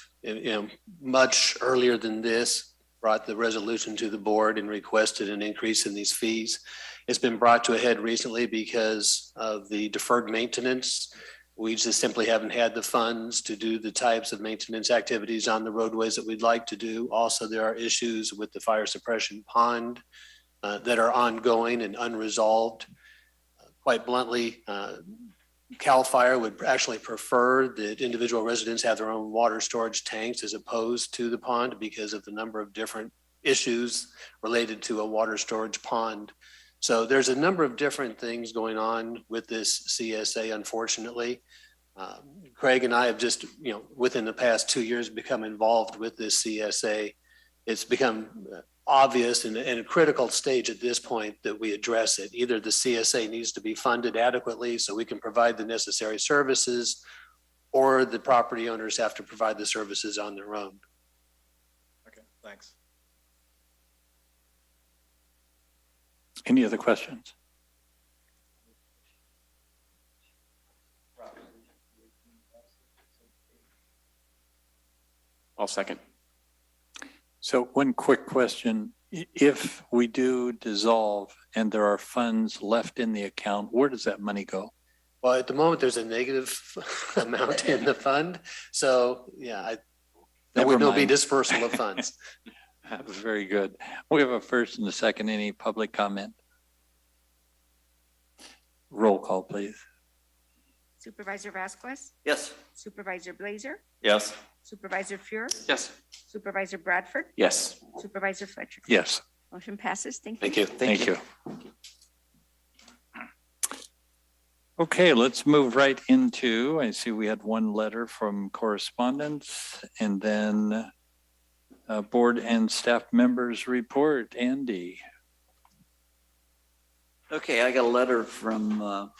much earlier than this, brought the resolution to the board and requested an increase in these fees. It's been brought to a head recently because of the deferred maintenance We just simply haven't had the funds to do the types of maintenance activities on the roadways that we'd like to do. Also, there are issues with the fire suppression pond that are ongoing and unresolved. Quite bluntly, CAL FIRE would actually prefer that individual residents have their own water storage tanks as opposed to the pond because of the number of different issues related to a water storage pond. So there's a number of different things going on with this CSA, unfortunately. Craig and I have just, within the past 2 years become involved with this CSA. It's become obvious and a critical stage at this point that we address it. Either the CSA needs to be funded adequately so we can provide the necessary services, or the property owners have to provide the services on their own. Okay, thanks. Any other questions? I'll second. So one quick question. If we do dissolve and there are funds left in the account, where does that money go? Well, at the moment, there's a negative amount in the fund. So yeah, there would be dispersal of funds. Very good. We have a first and a second. Any public comment? Roll call, please. Supervisor Vasquez, Yes. Supervisor Blazer, Yes. Supervisor Fuhr, Yes. Supervisor Bradford, Yes. Supervisor Fletcher. Yes. Motion passes. Thank you. Thank you. Thank you. Okay, let's move right into, I see we had one letter from correspondence and then board and staff members report. Andy. Okay, I got a letter from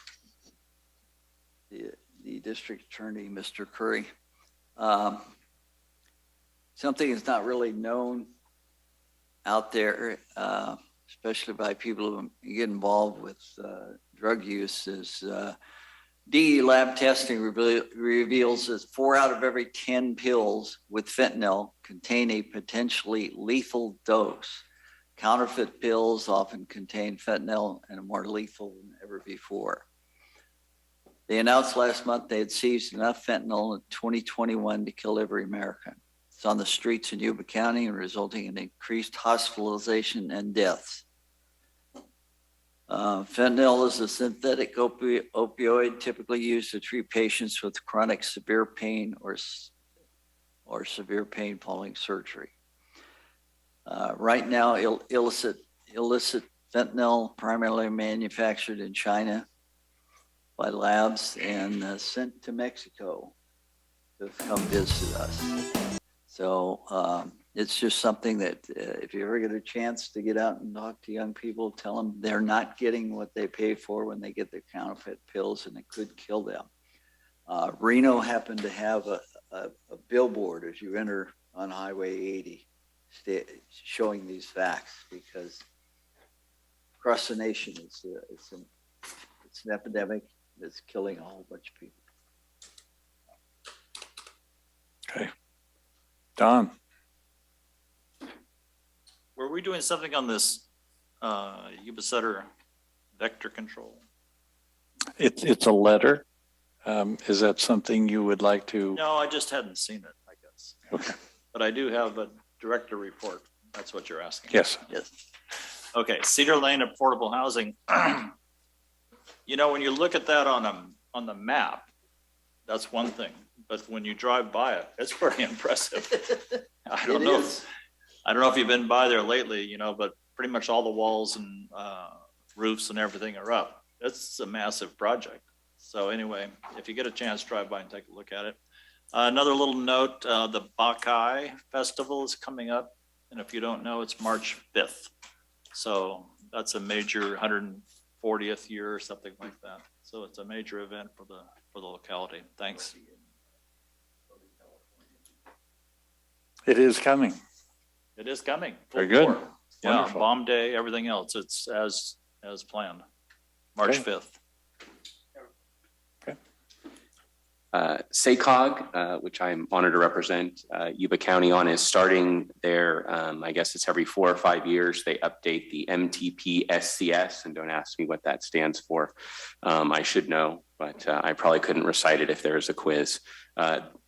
the district attorney, Mr. Curry. Something that's not really known out there, especially by people who get involved with drug use, is DE lab testing reveals that 4 out of every 10 pills with fentanyl contain a potentially lethal dose. Counterfeit pills often contain fentanyl and are more lethal than ever before. They announced last month they had seized enough fentanyl in 2021 to kill every American. It's on the streets in Yuba County and resulting in increased hospitalization and deaths. Fentanyl is a synthetic opioid typically used to treat patients with chronic severe pain or severe pain following surgery. Right now, illicit fentanyl primarily manufactured in China by labs and sent to Mexico to come visit us. So it's just something that if you ever get a chance to get out and talk to young people, tell them they're not getting what they pay for when they get their counterfeit pills, and it could kill them. Reno happened to have a billboard as you enter on Highway 80 showing these facts, because across the nation it's an epidemic that's killing a whole bunch of people. Okay. Don. Were we doing something on this Yuba-Sutter vector control? It's a letter. Is that something you would like to? No, I just hadn't seen it, I guess. Okay. But I do have a director report. That's what you're asking. Yes. Yes. Okay, Cedar Lane Affordable Housing. When you look at that on the map, that's one thing. But when you drive by it, it's pretty impressive. I don't know if you've been by there lately, but pretty much all the walls and roofs and everything are up. It's a massive project. So anyway, if you get a chance, drive by and take a look at it. Another little note, the Bakai Festival is coming up. And if you don't know, it's March 5th. So that's a major 140th year or something like that. So it's a major event for the locality. Thanks. It is coming. It is coming. Very good. Yeah, Wonderful. bomb day, everything else. It's as planned. March 5th. SACOG, which I'm honored to represent Yuba County on, is starting their, I guess it's every 4 or 5 years, they update the MTP SCS, and don't ask me what that stands for. I should know, but I probably couldn't recite it if there was a quiz.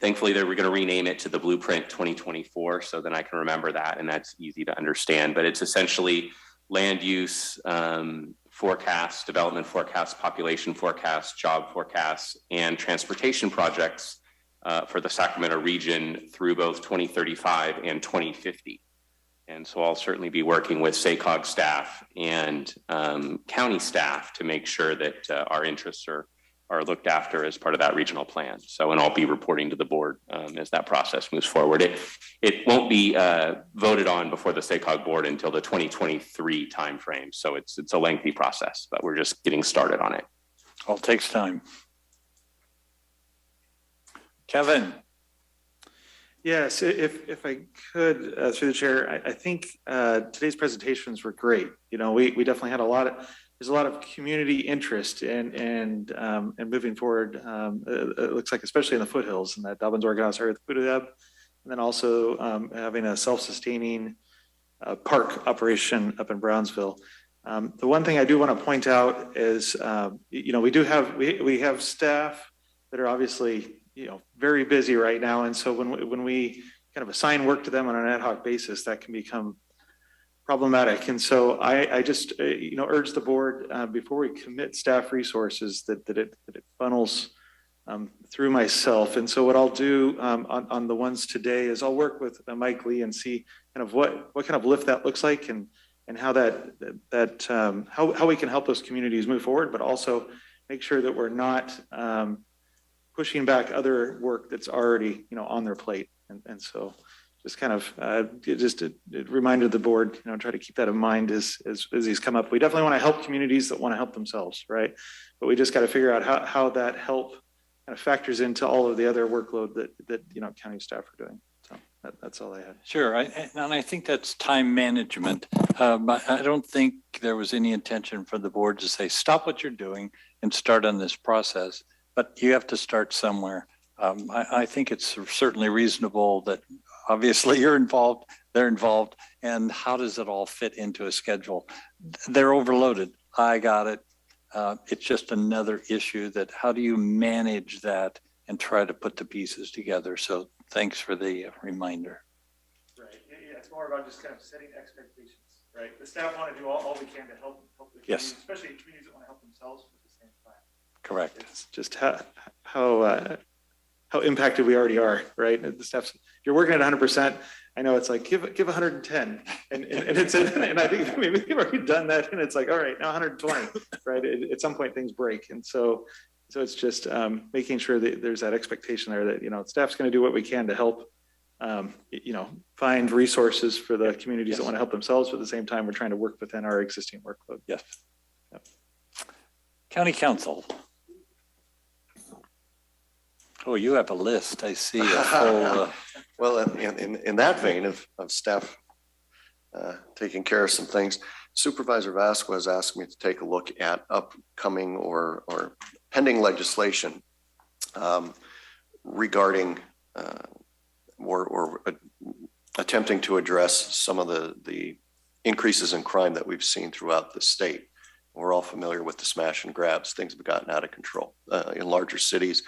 Thankfully, they were going to rename it to the Blueprint 2024, so then I can remember that, and that's easy to understand. But it's essentially land use forecasts, development forecasts, population forecasts, job forecasts, and transportation projects for the Sacramento region through both 2035 and 2050. And so I'll certainly be working with SACOG staff and county staff to make sure that our interests are looked after as part of that regional plan. So, and I'll be reporting to the board as that process moves forward. It won't be voted on before the SACOG board until the 2023 timeframe. So it's a lengthy process, but we're just getting started on it. All takes time. Kevin. Yes, if I could, through the chair, I think today's presentations were great. You know, we definitely had there's a lot of community interest and moving forward. It looks like, especially in the foothills, and that Dobbins Organized area, the Food Hub, and then also having a self-sustaining park operation up in Brownsville. The one thing I do want to point out is, you know, we have staff that are obviously, you know, very busy right now. And so when we kind of assign work to them on an ad hoc basis, that can become problematic. And so I just, you know, urge the board before we commit staff resources that it funnels through myself. And so what I'll do on the ones today is I'll work with Mike Lee and see kind of what kind of lift that looks like and how how we can help those communities move forward, but also make sure that we're not pushing back other work that's already, you know, on their plate. And so just kind of just a reminder to the board, you know, try to keep that in mind as these come up. We definitely want to help communities that want to help themselves, right? But we just got to figure out how that help kind of factors into all of the other workload that you know, county staff are doing. So that's all I had. Sure, and I think that's time management. I don't think there was any intention for the board to say, stop what you're doing and start on this process. But you have to start somewhere. I think it's certainly reasonable that obviously you're involved, they're involved, and how does it all fit into a schedule? They're overloaded. I got it. It's just another issue that how do you manage that and try to put the pieces together? So thanks for the reminder. Right. Yeah, it's more about just kind of setting expectations, right? The staff want to do all we can to help the community, yes, especially communities that want to help themselves at the same time. Correct. It's just how impacted we already are, right? The staff's, you're working at 100%. I know it's like give 110, and it's and I think maybe we've already done that, and it's like, all right, now 120, right? At some point things break, and so it's just making sure that there's that expectation there that, you know, staff's going to do what we can to help, you know, find resources for the communities yes, that want to help themselves, but at the same time we're trying to work within our existing workload. Yes. Yep. County Council. Oh, you have a list. I see a whole. Well, in that vein of staff taking care of some things, Supervisor Vasquez asked me to take a look at upcoming or pending legislation regarding or attempting to address some of the increases in crime that we've seen throughout the state. We're all familiar with the smash and grabs. Things have gotten out of control in larger cities.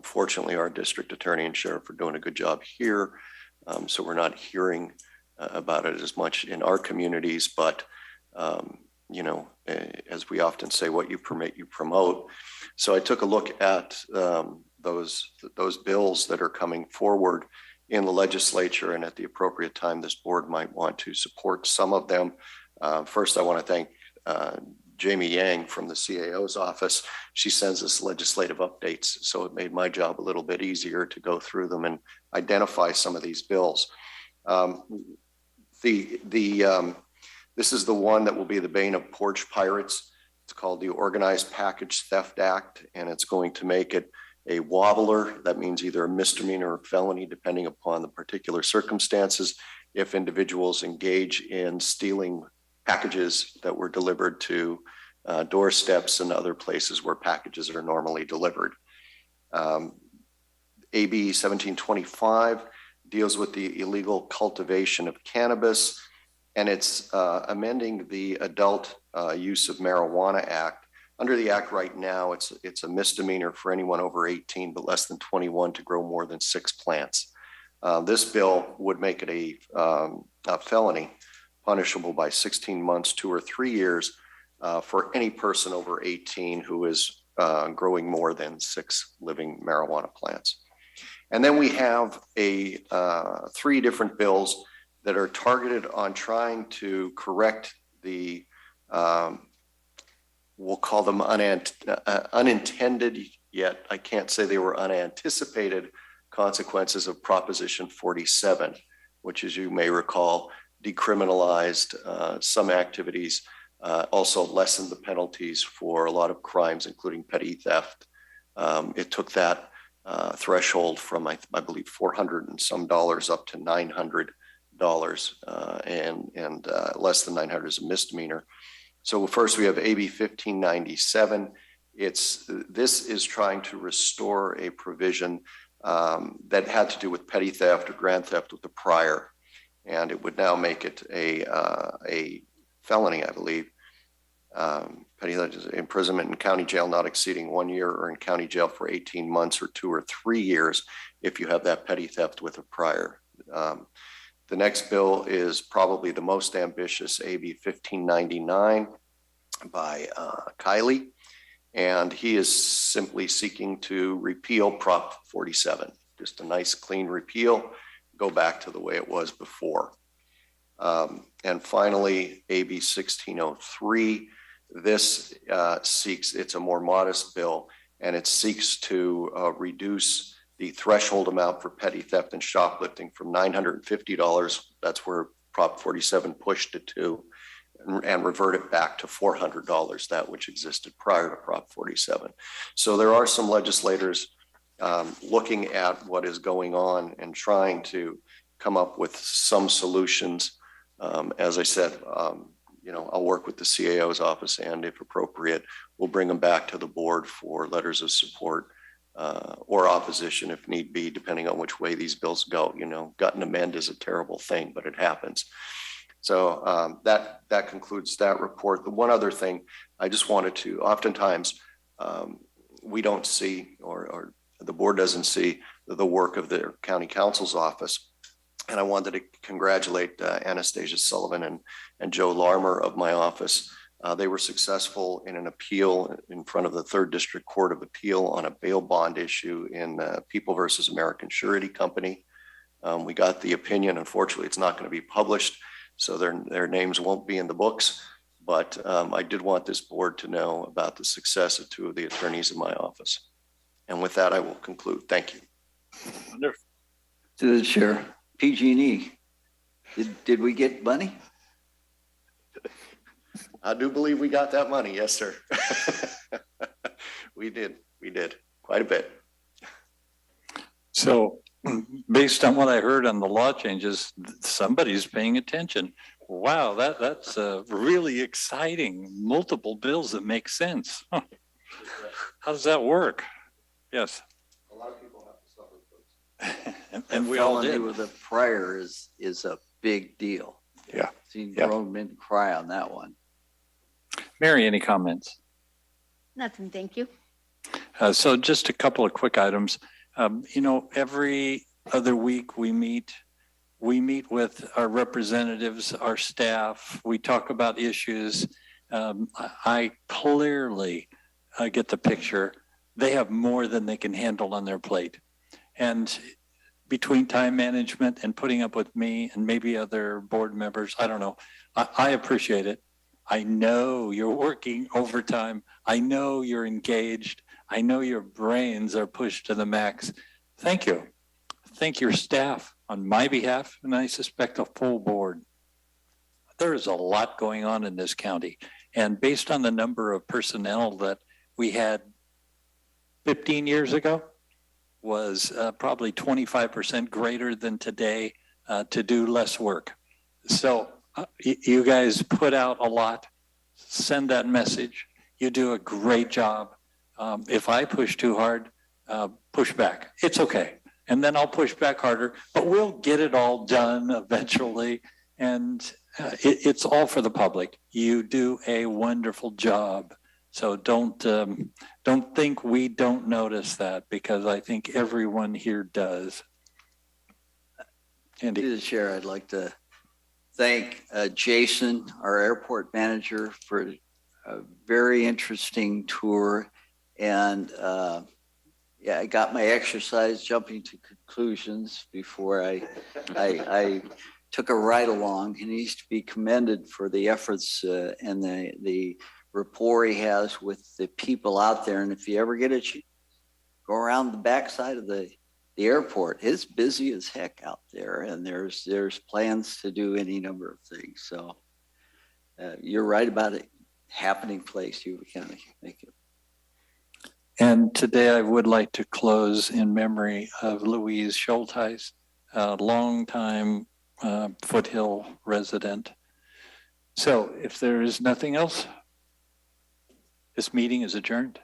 Fortunately, our district attorney and sheriff are doing a good job here. So we're not hearing about it as much in our communities, but you know, as we often say, what you permit, you promote. So I took a look at those bills that are coming forward in the legislature, and at the appropriate time, this board might want to support some of them. First, I want to thank Jamie Yang from the CAO's office. She sends us legislative updates, so it made my job a little bit easier to go through them and identify some of these bills. This is the one that will be the bane of porch pirates. It's called the Organized Package Theft Act, and it's going to make it a wobbler. That means either a misdemeanor or felony, depending upon the particular circumstances, if individuals engage in stealing packages that were delivered to doorsteps and other places where packages are normally delivered. AB 1725 deals with the illegal cultivation of cannabis, and it's amending the Adult Use of Marijuana Act Under the act right now, it's a misdemeanor for anyone over 18 but less than 21 to grow more than 6 plants. This bill would make it a felony, punishable by 16 months, 2 or 3 years for any person over 18 who is growing more than 6 living marijuana plants. And then we have 3 different bills that are targeted on trying to correct the we'll call them unintended, yet I can't say they were unanticipated consequences of Proposition 47, which, as you may recall, decriminalized some activities, also lessened the penalties for a lot of crimes, including petty theft. It took that threshold from, I believe, $400 and some up to $900, and less than 900 is a misdemeanor. So first we have AB 1597. This is trying to restore a provision that had to do with petty theft or grand theft with the prior, and it would now make it a felony, I believe. Petty theft is imprisonment in county jail not exceeding 1 year, or in county jail for 18 months or 2 or 3 years if you have that petty theft with a prior. The next bill is probably the most ambitious, AB 1599 by Kiley, and he is simply seeking to repeal Prop 47. Just a nice clean repeal, go back to the way it was before. And finally, AB 1603. This it's a more modest bill, and it seeks to reduce the threshold amount for petty theft and shoplifting from $950, that's where Prop 47 pushed it to, and revert it back to $400, that which existed prior to Prop 47. So there are some legislators looking at what is going on and trying to come up with some solutions. As I said, I'll work with the CAO's office, and if appropriate, we'll bring them back to the board for letters of support or opposition if need be, depending on which way these bills go. Gut and amend is a terrible thing, but it happens. So that concludes that report. The one other thing I just wanted to, oftentimes we don't see, or the board doesn't see the work of the county counsel's office. And I wanted to congratulate Anastasia Sullivan and Joe Larmer of my office. They were successful in an appeal in front of the 3rd District Court of Appeal on a bail bond issue in People versus American Surety Company. We got the opinion. Unfortunately, it's not going to be published, so their names won't be in the books. But I did want this board to know about the success of 2 of the attorneys in my office. And with that, I will conclude. Thank you. Wonderful. To the chair, PG&E, did we get money? I do believe we got that money. Yes, sir. We did quite a bit. So based on what I heard on the law changes, somebody's paying attention. Wow, that's really exciting. Multiple bills that make sense. Huh. How does that work? Yes. A lot of people have to suffer. and we all did. With a prior is a big deal. Yeah. Seen grown men cry on that one. Mary, any comments? Nothing, thank you. So just a couple of quick items. Every other week we meet with our representatives, our staff. We talk about issues. I clearly get the picture. They have more than they can handle on their plate. And between time management and putting up with me and maybe other board members, I don't know. I appreciate it. I know you're working overtime. I know you're engaged. I know your brains are pushed to the max. Thank you. Thank your staff on my behalf, and I suspect a full board. There is a lot going on in this county. And based on the number of personnel that we had 15 years ago, was probably 25% greater than today to do less work. So you guys put out a lot, send that message. You do a great job. If I push too hard, push back. It's okay. And then I'll push back harder, but we'll get it all done eventually. And it's all for the public. You do a wonderful job. So don't think we don't notice that, because I think everyone here does. Andy. To the chair, I'd like to thank Jason, our airport manager, for a very interesting tour. And yeah, I got my exercise jumping to conclusions before I took a ride along. And he's to be commended for the efforts and the rapport he has with the people out there. And if you ever get a chance, go around the backside of the airport. It's busy as heck out there, and there's plans to do any number of things. So you're right about it. Happening place, Yuba County. Thank you. And today I would like to close in memory of Louise Schulteis, a longtime Foothill resident. So if there is nothing else, this meeting is adjourned.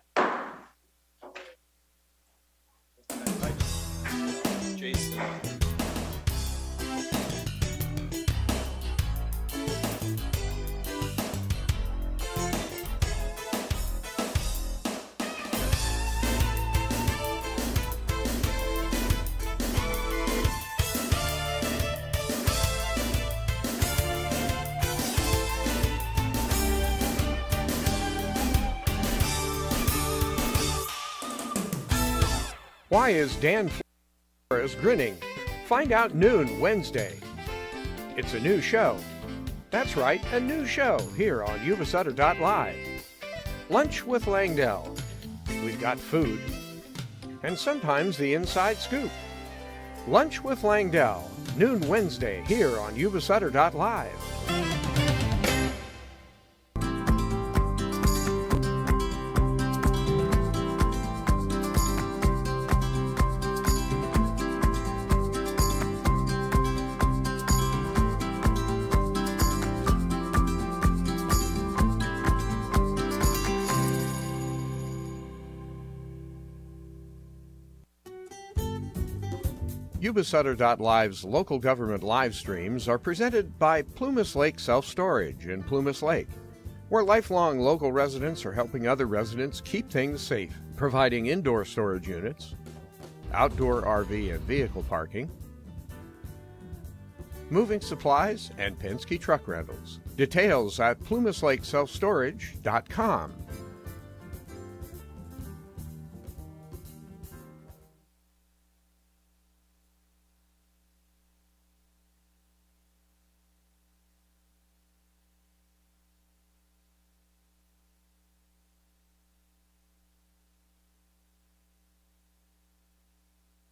Jason. Why is Dan Flores grinning? Find out noon Wednesday. It's a new show. That's right, a new show here on Yuba-Sutter.live. Lunch with Langdell. We've got food. And sometimes the inside scoop. Lunch with Langdell, noon Wednesday here on Yuba-Sutter.live. Yuba-Sutter.live's local government live streams are presented by Plumas Lake Self-Storage in Plumas Lake, where lifelong local residents are helping other residents keep things safe, providing indoor storage units, outdoor RV and vehicle parking, moving supplies, and Penske truck rentals. Details at plumaslakeselfstorage.com.